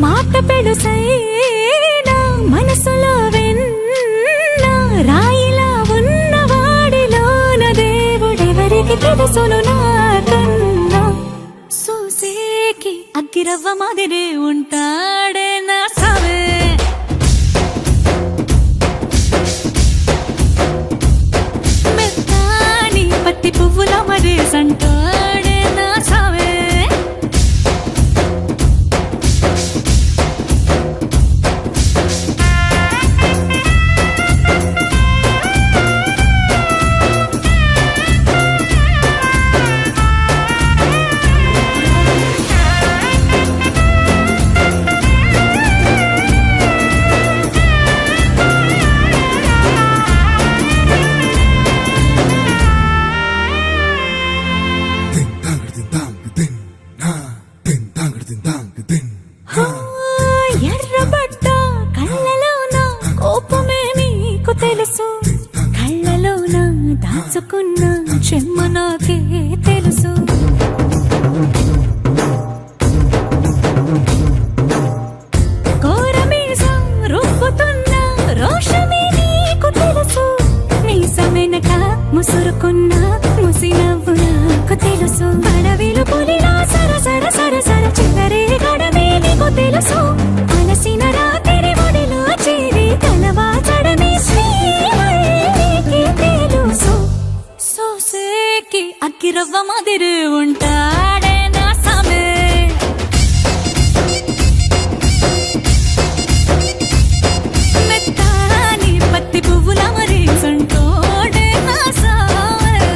మాట పెడుసైనా మనసులో వెన్న రాయిలా ఉన్నవాడిలోన దేవుడెవరికి తెలుసును నాకన్నా సూసేకి అగ్గిరవ్వ మాదిరే ఉంటాడే నా సవే మెత్తాని పత్తి పువ్వుల మరే సంటాడే నా సవే ఎర్రబడ్డ కళ్ళలోన కోపమే నీకు తెలుసు కళ్ళలోన దాచుకున్న చెమ్మ నాకే తెలుసు కోరమీసం రుబ్బుతున్న రోషమే నీకు తెలుసు మీసమెనక ముసురుకున్న ముసి నవ్వు నాకు తెలుసు అడవిలు పులిలా సర సర సర సర చివరే గడమే నీకు తెలుసు అలసిన రాత్రి ఒడిలో చేరి కలవాచడమే శ్రీవల్లికి తెలుసు సోసేకి అగ్గిరవ్వ మాదిరి ఉంటాడే నా సమే మెత్తాని పత్తి పువ్వుల మరీ సంటోడే నా సమే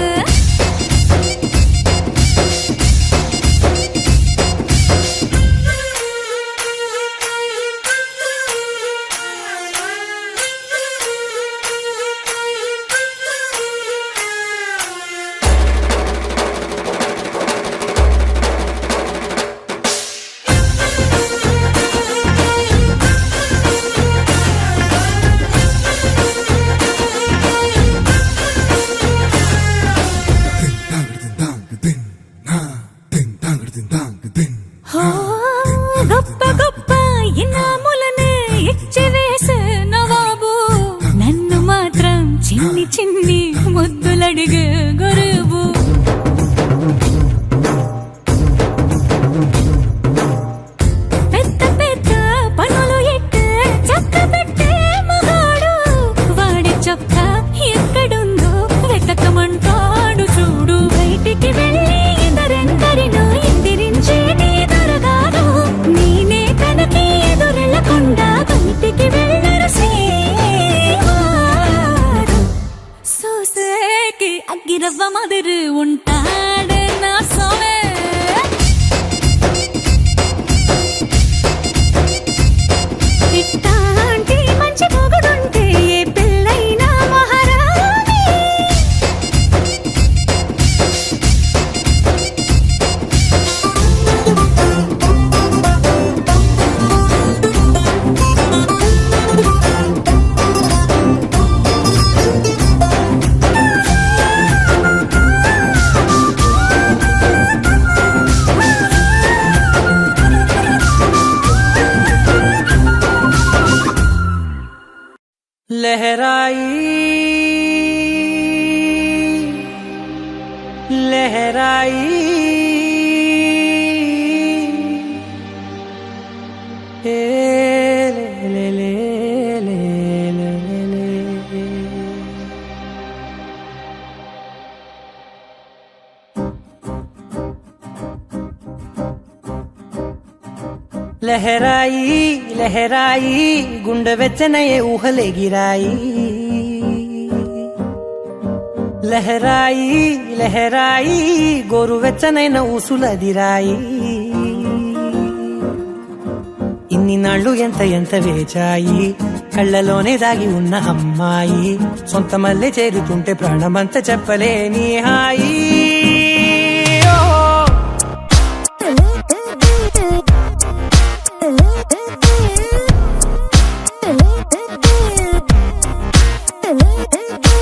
అగ్గిరవ్వ మాదిరి ఉంటాడే నా సోమే ఇట్టాంటి మంచి మొగుడుంటే ఏ పెళ్ళైనా మహారాణి लहराई लहराई ए ले ले ले ले ले ले लहराई लहराई गुंड వెచ్చనయే ఊహలే గిరాయి లహరాయి లహరాయి గోరు వెచ్చనైన ఊసులదిరాయి ఇన్ని నాళ్ళు ఎంత ఎంత వేచాయి కళ్ళలోనే దాగి ఉన్న అమ్మాయి సొంత మల్లె చేరుతుంటే ప్రాణమంత చెప్పలేని హాయి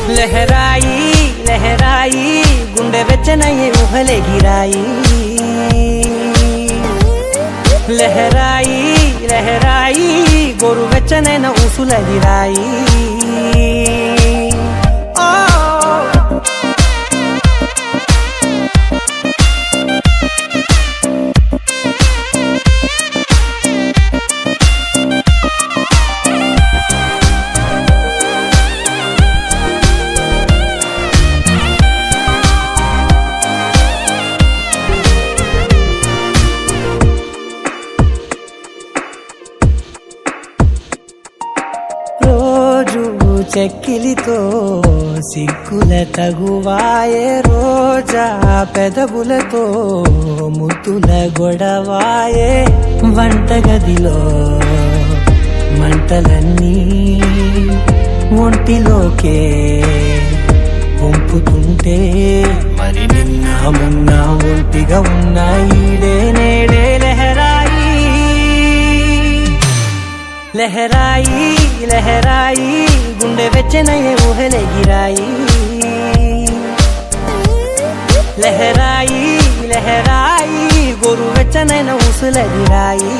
लहराई लहराई गुंडे వెచ్చనయే ఊహలే గిరాయి లహరాయి లహరాయి గోరు వెచ్చనైన ఊసులదిరాయి చెక్కిలితో సిగ్గుల తగువాయే రోజా పెదవులతో ముద్దుల గొడవాయే వంటగదిలో మంటలన్నీ ఒంటిలోకే వంపుతుంటే మరి నిన్న మొన్న ఒంటిగా ఉన్న ఈడే నేడే లహరాయి లహరాయి లహరాయి గుండె వెచ్చనయే ఊహలే గిరాయి లహరాయి లహరాయి గోరు వెచ్చనైన ఊసులదిరాయి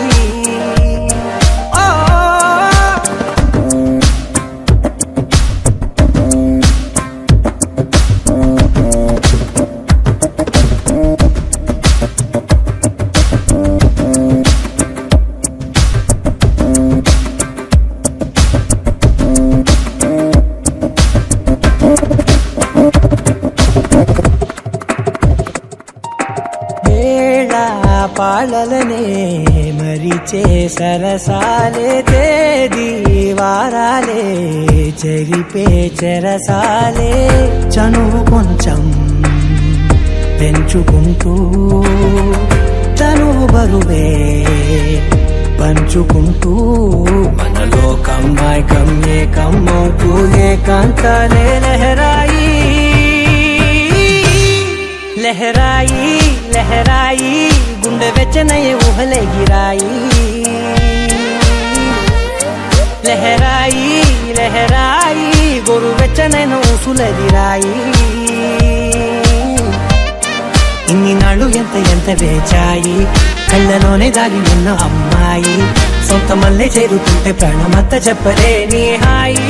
పాలలనే మరిచే సరసాలే తేదీ వారాలే చెరిపే చెరసాలే చనువు కొంచెం పెంచుకుంటూ చనువు బరువే పంచుకుంటూ మనలో కమ్మాయి కమ్మే కమ్మవుతూ ఏకాంతాలే లహరాయి లహరాయి లహరాయి గుండె వెచ్చనయే ఊహలే గిరాయి లహరాయి లహరాయి గోరు వెచ్చనైన ఊసులదిరాయి ఇన్ని నాళ్ళు ఎంత ఎంత వేచాయి కళ్ళలోనే దాగి ఉన్న అమ్మాయి సొంత మల్లె చేరుతుంటే ప్రాణమంత చెప్పలేని హాయి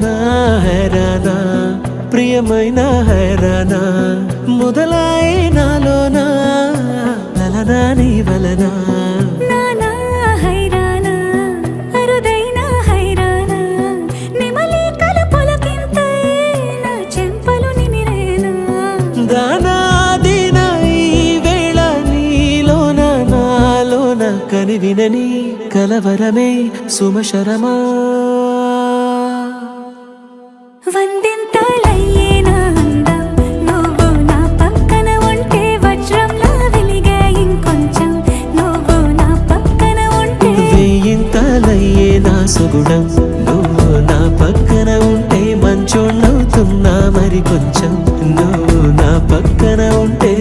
నా హైరానా ప్రియమైన హైరానా మొదలాయే నాలోనా లలనా నీ వలనా నానా హైరానా అరుదైన హైరానా నెమలి కలుపులకింతై నా చెంపలు నిమిరేనా దానాదిన ఈ వేళ నీలోన నాలోన కనివినని కలవరమే సుమశరమా వందింతలయ్యే నా అందం నువ్వు నా పక్కన ఉంటే వజ్రంలా వెలిగే ఇంకొంచెం నువ్వు నా పక్కన ఉంటే వేయింతలయ్యే నా సుగుణం నువ్వు నా పక్కన ఉంటే మంచోణ్ణవుతున్నా మరి కొంచెం నువ్వు నా పక్కన ఉంటే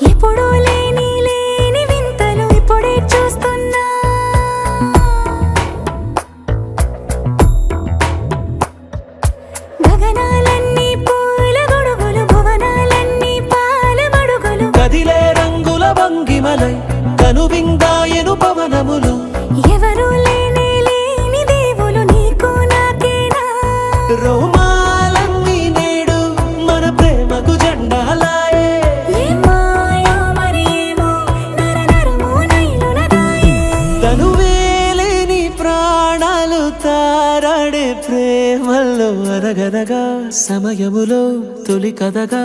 ఎప్పుడూ లేని వింతలు ఇప్పుడే చూస్తున్నా గగనాలన్నీ పూల గొడుగులు భువనాలన్నీ పాల మడుగులు కదిలే రంగుల భంగిమలై కనువిందాయను పవనములు ఎవరు లేని దేవులు నీకు నాకేనా రోమాలన్నీ నేడు మన ప్రేమకు జెండాలాయే ఏ మాయో మరేమో నరనరమో నైలునదాయే తనువేలేని ప్రాణాలు తారాడే ప్రేమల్లో అనగనగా సమయములో తొలి కథగా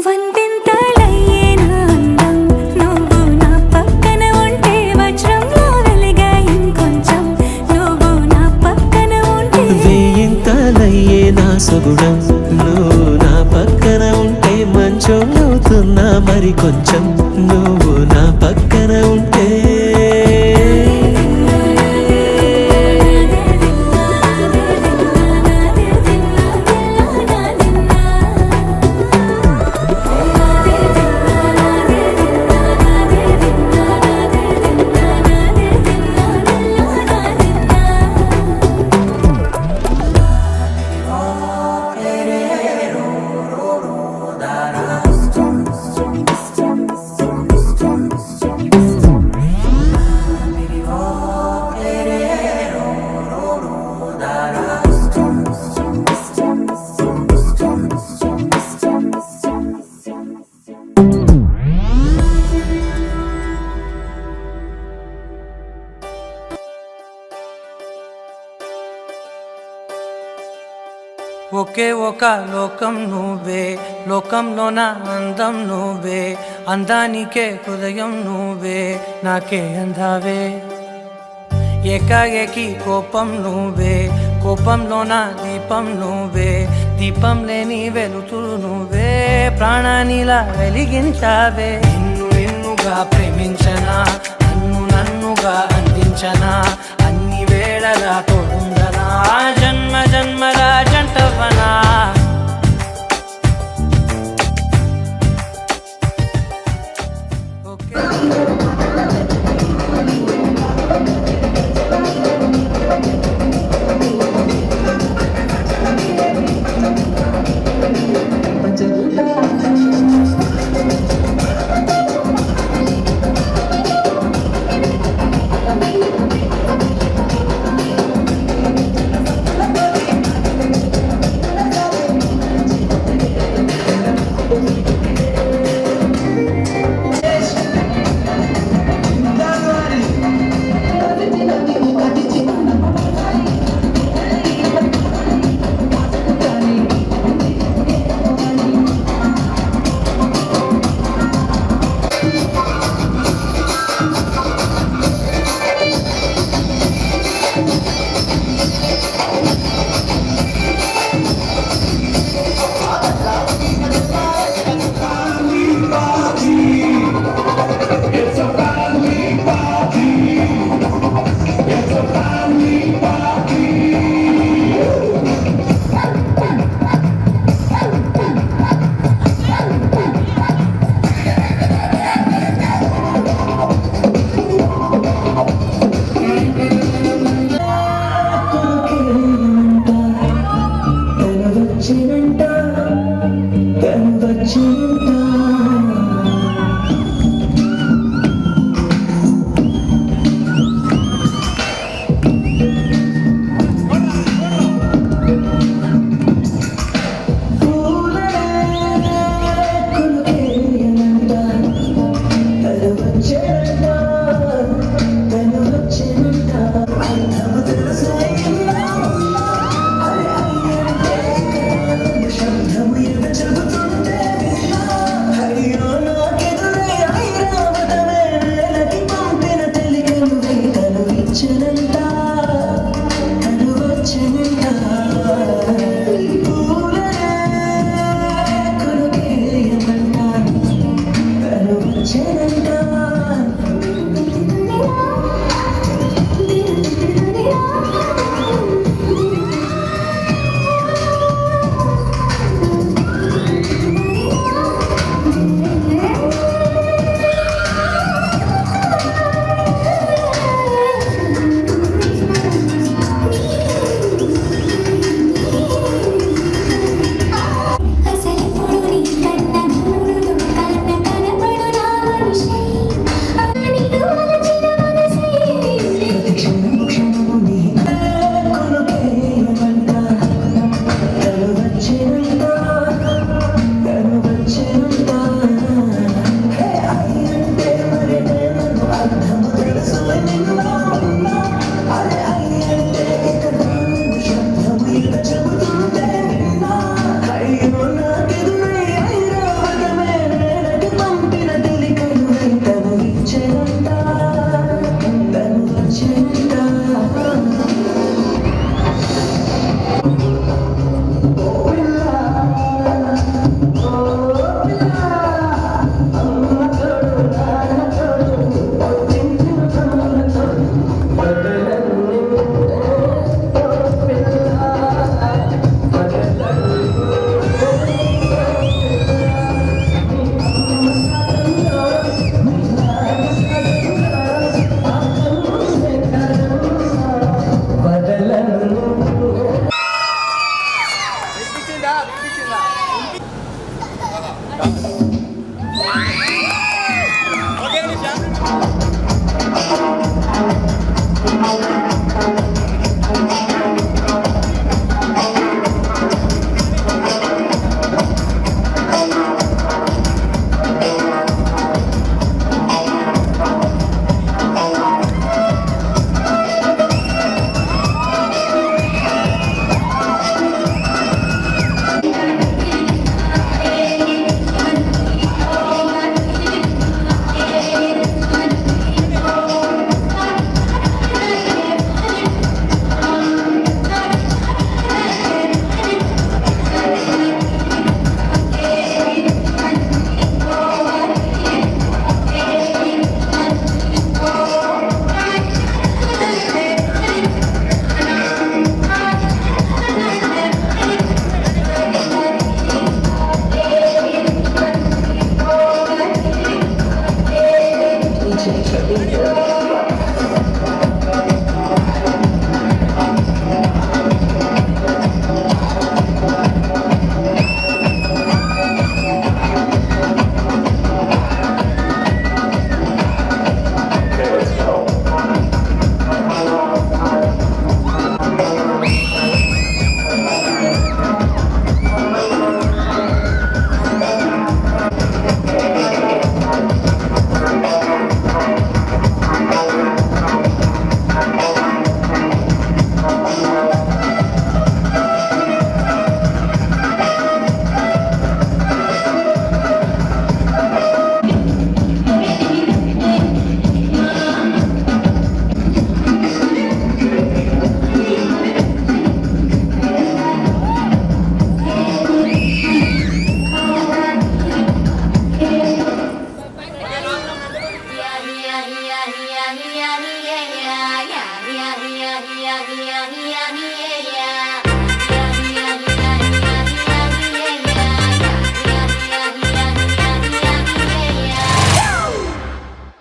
వందింతలయ్యే నా అందం నువ్వు నా పక్కన ఉంటే వజ్రంలా వెలిగే ఇంకొంచెం నువ్వు నా పక్కన ఉంటే వేయింతలయ్యే నా సుగుణం నువ్వు నా పక్కన ఉంటే మంచోణ్ణవుతున్నా మరి కొంచెం నువ్వు నా పక్కన ఉంటే ఒకే ఒక లోకం నువ్వే లోకంలో నా అందం నువ్వే అందానికే హృదయం నువ్వే నాకే అందావే ఏకాఏకి కోపం నువ్వే కోపంలో నా దీపం నువ్వే దీపం లేని వెలుతురు నువ్వే ప్రాణానిలా వెలిగించావే నిన్నుగా ప్రేమించనా నన్నుగా అందించనా అన్ని వేళలా తోడుందనా జన్మ జన్మల జంటవనా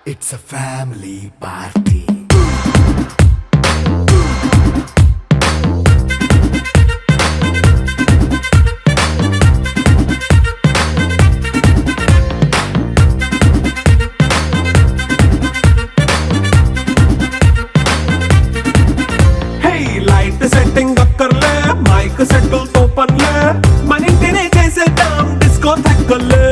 It's a family party. Hey, light setting అక్కర్లే మైక్ సెట్టిల్ తో పనిలే మన ఇంటినే చేసేద్దాం డిస్కో థక్కర్లే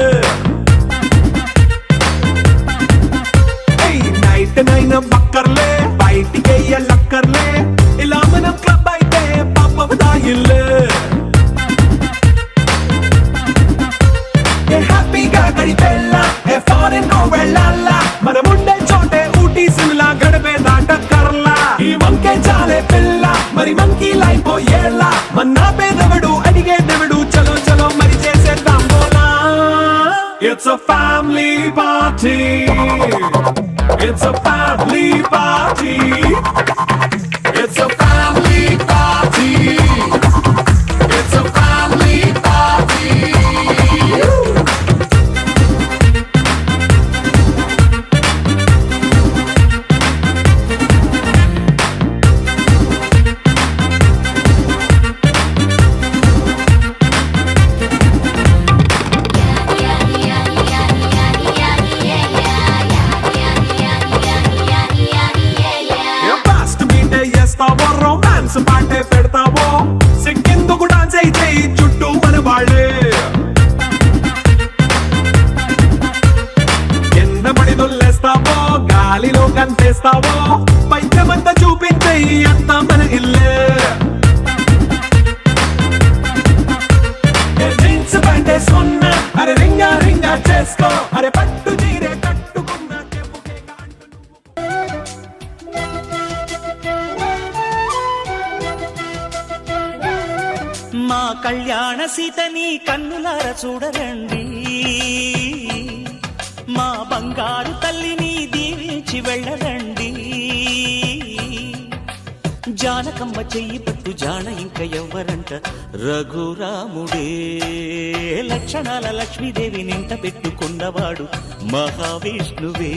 నైన బక్కర్లే బయటికెయ్యలక్కర్లే ఇలా మనం క్లబ్ అయితే పాపం దాయిల్లే హ్యాపీగా గడిపెళ్ళ ఫారెన్ నో వెళ్ళాల మనముండే చోటే ఊటీ సిమ్లా గడిపే దాటక్కర్లా ఈ వంకే చాలే పిల్ల మరి మంకీ లైఫ్ ఏళ్ళ మన్నా పేదవడు అడిగేదెవడు చలో చలో మరి చేసేద్దాం బోలా It's a family party. It's a family party. It's a family party. It's a family party. Romance పాటే పెడతావో సిక్కిందుకు డాన్స్ అయితే చుట్టూ మన వాళ్ళే కింద పడి దొల్లేస్తావో గాలిలో కంతేస్తావో పైకమంతా చూపించే అంతా మన ఇల్లే జీన్స్ ప్యాంట్ వేసుకున్నా అరే రింగా రింగా చేసుకో అరే పట్టు చీరే కట్టుకున్నా మా కళ్యాణ సీతని కన్నులార చూడరండి, మా బంగారు తల్లిని దీవించి వెళ్ళరండి. జానకమ్మ చెయ్యి పట్టు జాన ఇంక ఎవ్వరంట, రఘురాముడే లక్షణాల లక్ష్మీదేవి నింట పెట్టుకున్నవాడు మహావిష్ణువే.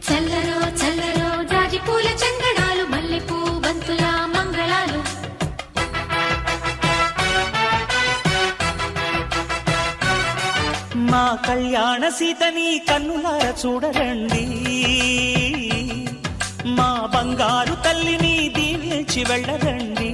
చల్లరో చల్లరో జాజి పూల చంగడాలు, మల్లెపూ బంతుల మంగళాలు. మా కళ్యాణ సీతని కన్నులార చూడరండి, మా బంగారు తల్లిని దీవించి వెళ్ళరండి.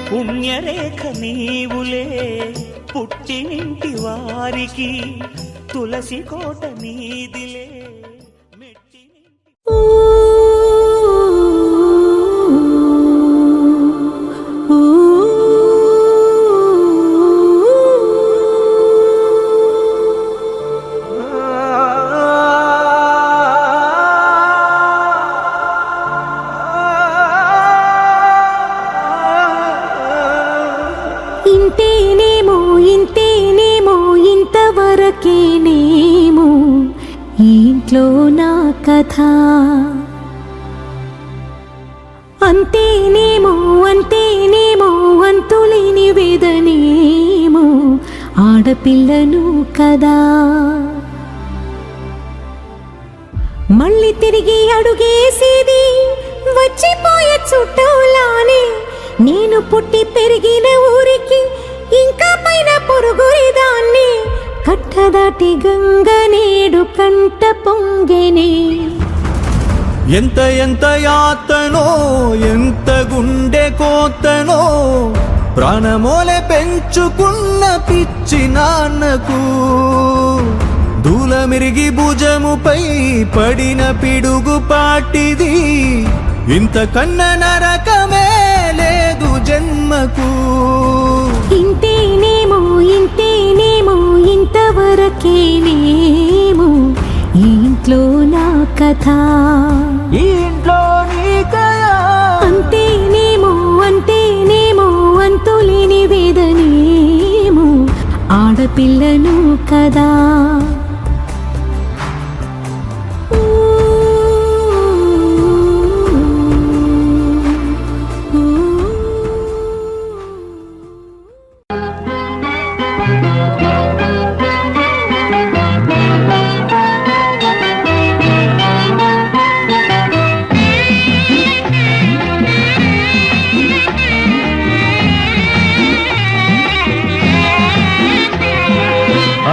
పుణ్యరేఖ నీవులే పుట్టినింటి వారికి, తులసి కోట నీదిలే మెట్టినింటి. ఇంతేనేమో ఇంతేనేమో ఇంతవరకేనేమో ఈ ఇంట్లో నా కథ, అంతేనేమో అంతేనేమో అంతులేని వేదనేమో ఆడపిల్లను కదా. మళ్ళీ తిరిగి అడుగేసేది వచ్చిపోయే చుట్టూలానే, నేను పుట్టి పెరిగిన ఊరికి ఇంకా పైన పొరుగురిదాన్ని. కట్టదాటి గంగ నేడు కంట పొంగెనే. ఎంత ఎంత యాతనో ఎంత గుండె కోతనో, ప్రాణమోలే పెంచుకున్న పిచ్చి నాన్నకు, దూలమిరిగి భుజముపై పడిన పిడుగు పాటిది, ఇంతకన్న నరకమే లేదు జన్మకు. ఇంతేనేమో ఇంతేనేమో ఇంతవరకేనేమో ఈ ఇంట్లో నా కథ, ఈ ఇంట్లో నీ కథ. అంతేనేమో అంతేనేమో అంతులేని వేదనేమో ఆడపిల్లను కదా.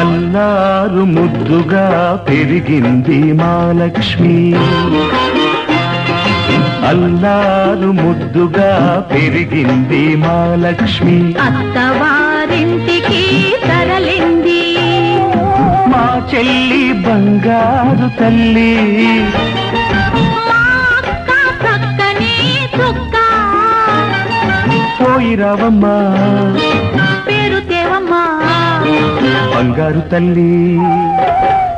అల్లారు ముద్దుగా పెరిగింది మా లక్ష్మి, అల్లారు ముద్దుగా పెరిగింది మా లక్ష్మి. అత్తవారింటికి తరలింది మా చెల్లి బంగారు తల్లి, చక్కని చుక్క పోయిరావమ్మా పేరు తేవమ్మా. బంగారు తల్లి.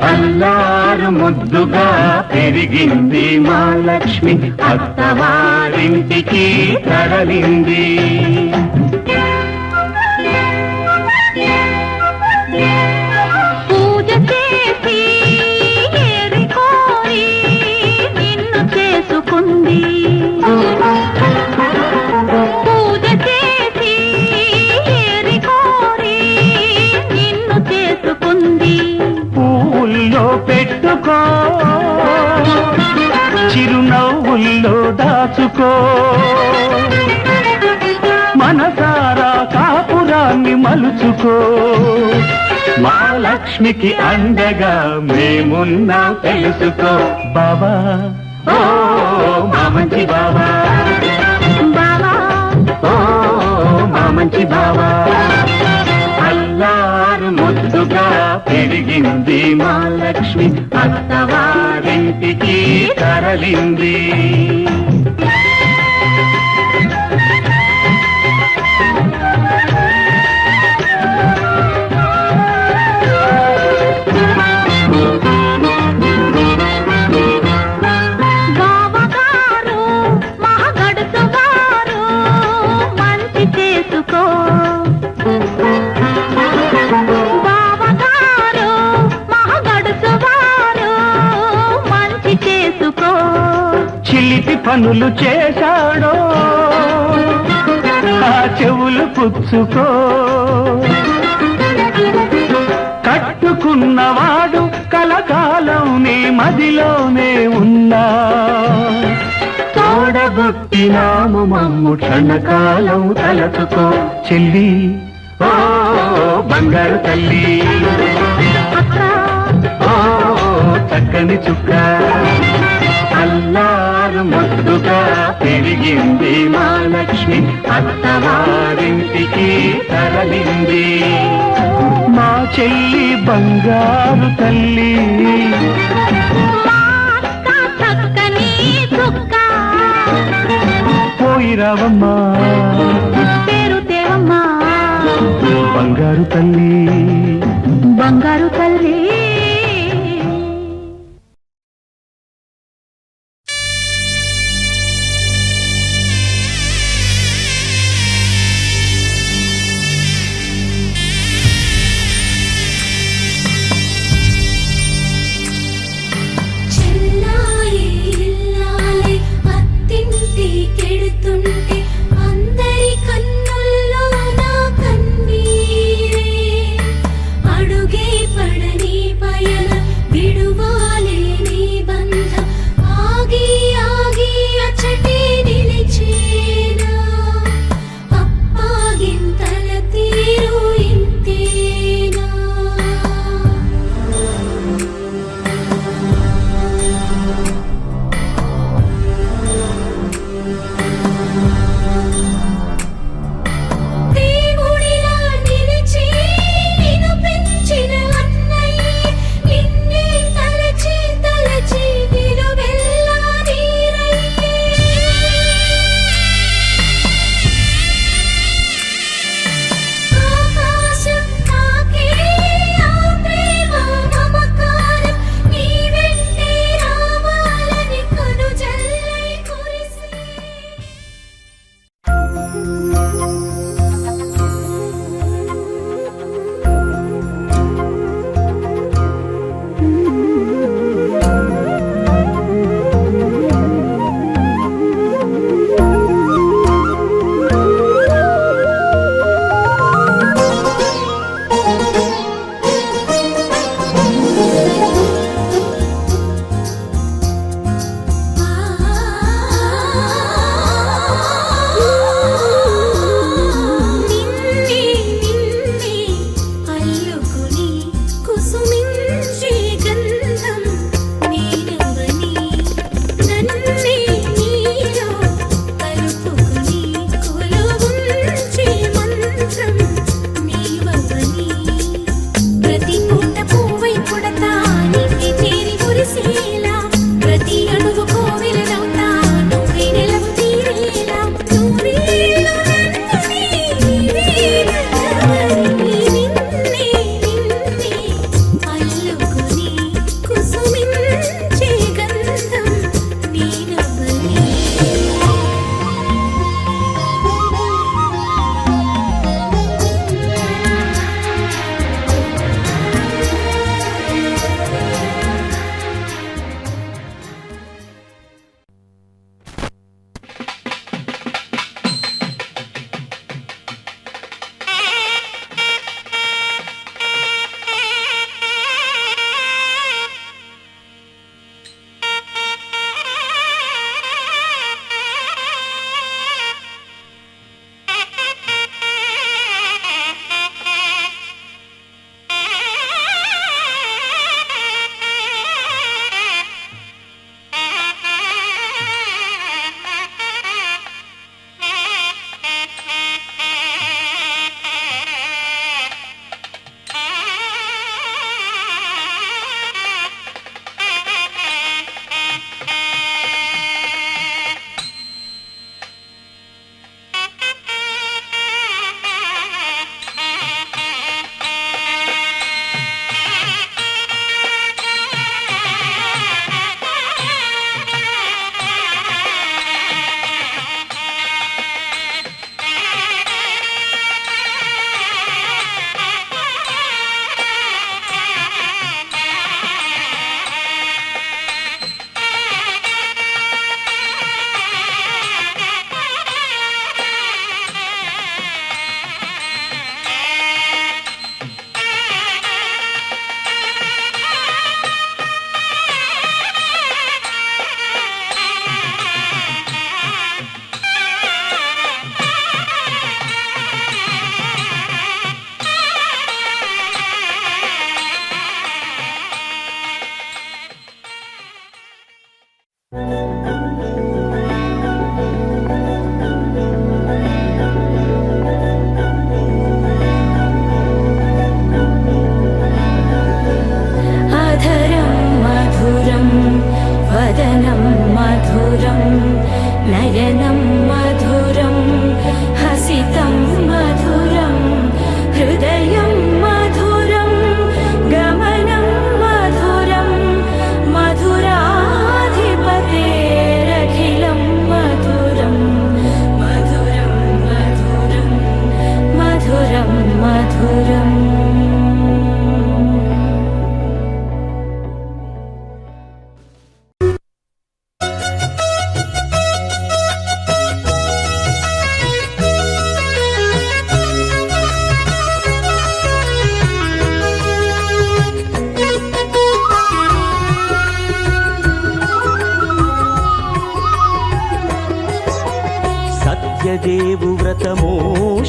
అల్లారు ముద్దుగా పెరిగింది మా లక్ష్మి, అత్తవారింటికి తరలింది. పూజ చేసి ఏరి కోరి నిన్ను చేసుకుంది, పూజ చేసి ఏరి కోరి నిన్ను చేసుకుంది. పూల్లో పెట్టుకో చిరునవ్వుల్లో దాచుకో, మనసారా కాపురాన్ని మలుచుకో. మా లక్ష్మికి అండగా మేమున్నా తెలుసుకో. బాబా ఓ మా మంచి బాబా, బావా ఓ మా మంచి బాబా. ముద్దుగా పెరిగింది మా లక్ష్మి అత్తవారింటికి తరలింది బావగారు మహగడుసుగారు మంచి చేసుకో బావగారు మహగడుసుగారు మంచి చేసుకో చిలిపి పనులు చేశాడో ఆ చెవులు పుచ్చుకో కట్టుకున్నవాడు కలకాలం నీ మదిలోనే ఉన్నా తోడబుట్టినాము మమ్ము క్షణకాలం తలచుకో చెల్లి ఓ బంగారు తల్లి ఓ చక్కని చుక్క అల్లారు ముద్దుగా పెరిగింది మా లక్ష్మి అత్తవారింటికి తరలింది మా చెల్లి బంగారు తల్లి చక్కని చుక్క పోయిరావమ్మా పేరు దేవమ్మా బంగారు తల్లి బంగారు తల్లి చెల్లాయి ఇల్లాలి అత్తింటి కెడుతుంటే అందరి కన్నుల్లో నా కన్నీరే వ్రతము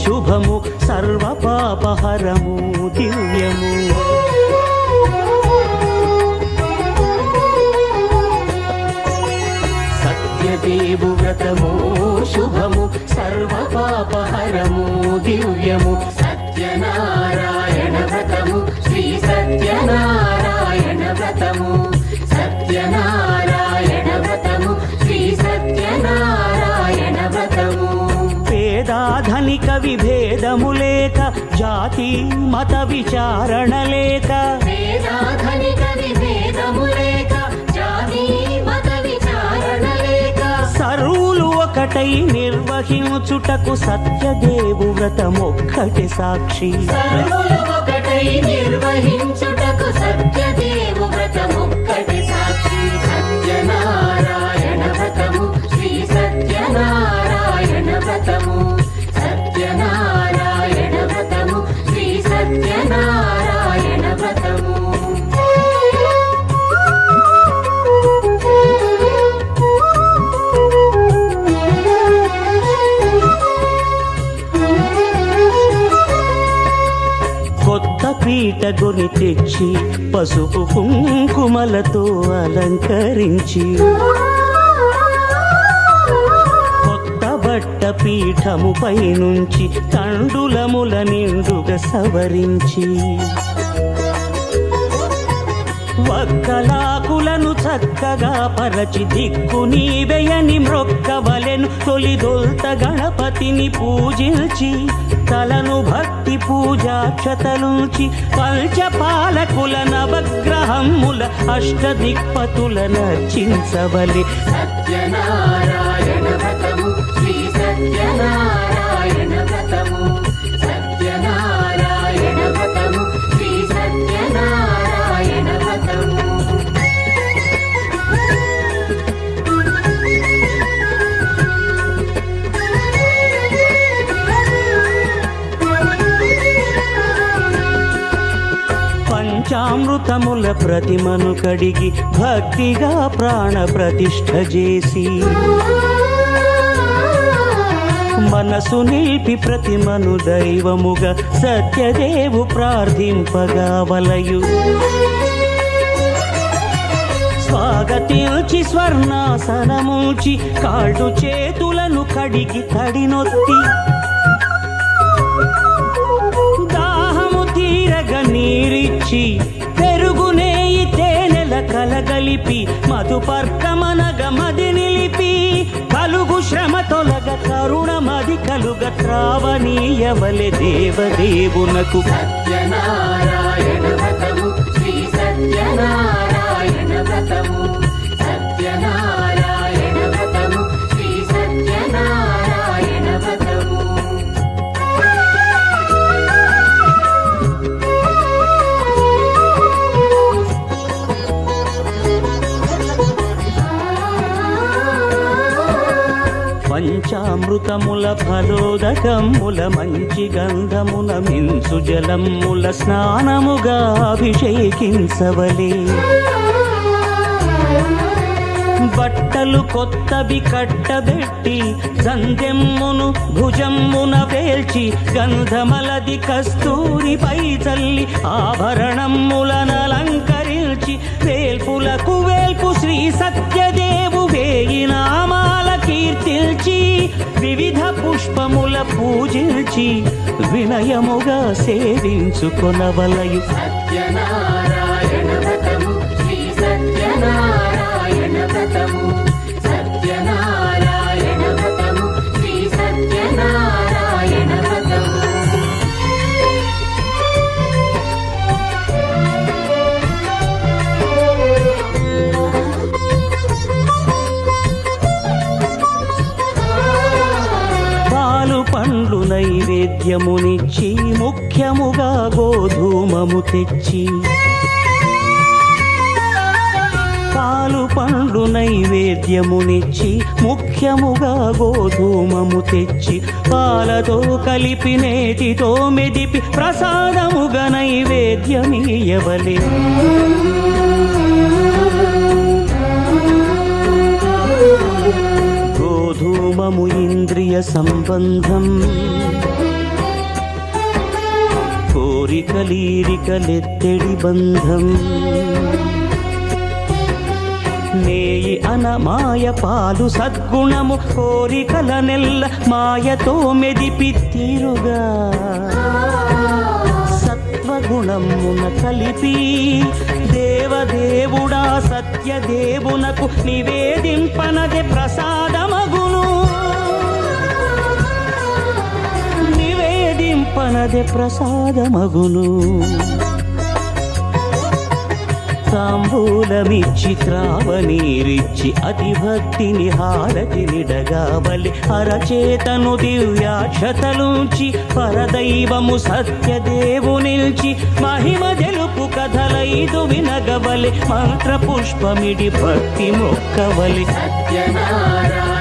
శుభము సర్వ పాపహరము దివ్యము. సత్యదేవు వ్రతము శుభము సర్వ పాపహరము దివ్యము. సత్యనారాయణ వ్రతము శ్రీ సత్యనారాయణ వ్రతము. సత్యనారాయణ వ్రతము శ్రీ సత్యనారాయణ వ్రతము. పేదాధనిక విభేదము లేక జాతి మత విచారణ లేక వేదాధనిక విభేదము లేక జాతి మత విచారణ లేక సర్వులు ఒకటై నిర్వహించుటకు సత్యదేవు వ్రతమొక్కటి సాక్షి. సర్వులు ఒకటై నిర్వహించుటకు సత్యదేవు వ్రతమొక్కటి సాక్షి. సత్యనారాయణ వ్రతము శ్రీ సత్యనారాయణ వ్రతము. సత్యనారాయణ వ్రతము శ్రీ సత్యనారాయణ వ్రతము. కొత్త పీట కొని తెచ్చి పసుపు కుంకుమలతో అలంకరించి కొత్త బట్ట పీఠముపై నుంచి తండులముల నిండుగా సవరించి వక్కలాకులను చక్కగా పరచి దిక్కు నీవెయని మ్రొక్కవలెను. తొలిదొల్త గణపతిని పూజించి తలను భక్తి పూజాక్షతలుంచి పంచపాలకుల నవగ్రహముల అష్టదిక్పతుల నర్చించవలె. సత్యనారాయణ వ్రతము శ్రీ సత్యనారాయణ వ్రతము. సత్యనారాయణ వ్రతము శ్రీ సత్యనారాయణ వ్రతము. పంచామృతముల ప్రతిమను కడిగి భక్తిగా ప్రాణ ప్రతిష్ఠ చేసి మనసు నిలిపి ప్రతిమను దైవముగా సత్యదేవు ప్రార్థింపగా వలయు. స్వాగతించి స్వర్ణాసనముంచి కాళ్ళు చేతులను కడిగి తడినొత్తి దాహము తీరగ నీరిచ్చి పెరుగు నేయి తేనెల కలగలిపి మధుపర్కమనగ మది నిలిపి కలుగు శ్రమ తొలగ కరుణ మది కలుగ త్రావనీయవలె దేవదేవునకు. సత్యనారాయణ వ్రతము శ్రీ సత్యనారాయణ వ్రతము. సత్యనారాయణ వ్రతము శ్రీ సత్యనారాయణ వ్రతము. పంచామృతముల ఫలోదకముల మంచి గంధమున మించు జలముల స్నానముగా అభిషేకించవలే. బట్టలు కొత్తవి కట్టబెట్టి సంధ్యమ్మును భుజమ్మున వేల్చి గంధమలది కస్తూరిపై చల్లి ఆభరణములనలంకరించి వేల్పులకు వేల్పు శ్రీ సత్యదేవు వేయి నామాల కీర్తిల్చి వివిధ పుష్పముల పూజించి వినయముగా సేవించుకొనవలయు. సత్యనారాయణ వ్రతము శ్రీ సత్యనారాయణ వ్రతము. సత్యనారాయణ వ్రతము శ్రీ సత్యనారాయణ వ్రతము. పాలు పండ్లు నైవేద్యమునిచ్చి ముఖ్యముగా గోధూమము తెచ్చి పాలు పండ్లు నైవేద్యమునిచ్చి ముఖ్యముగా గోధూమము తెచ్చి పాలతో కలిపి నేతితో మెదిపి ప్రసాదముగా నైవేద్యమీయవలే. గోధూమము ఇంద్రియ సంబంధం కోరికలీరికలెత్తెడి బంధం నేయి అనమాయ పాలు సద్గుణము కోరికల నెల్ల మాయతో మెదిపి తీరుగా సత్వగుణమున కలిపి దేవదేవుడా సత్యదేవునకు నివేదింపనదే ప్రసాదమగును నివేదింపనదే ప్రసాదమగును తాంబూలమిచ్చి త్రావనీరిచ్చి అతి భక్తిని హారతినిడగావలి అరచేతను దివ్యాక్షతలుంచి పరదైవము సత్యదేవునిల్చి మహిమ తెలుపు కథలైదు వినగవలి మంత్ర పుష్పమిడి భక్తి మొక్కవలి సత్యనారాయణ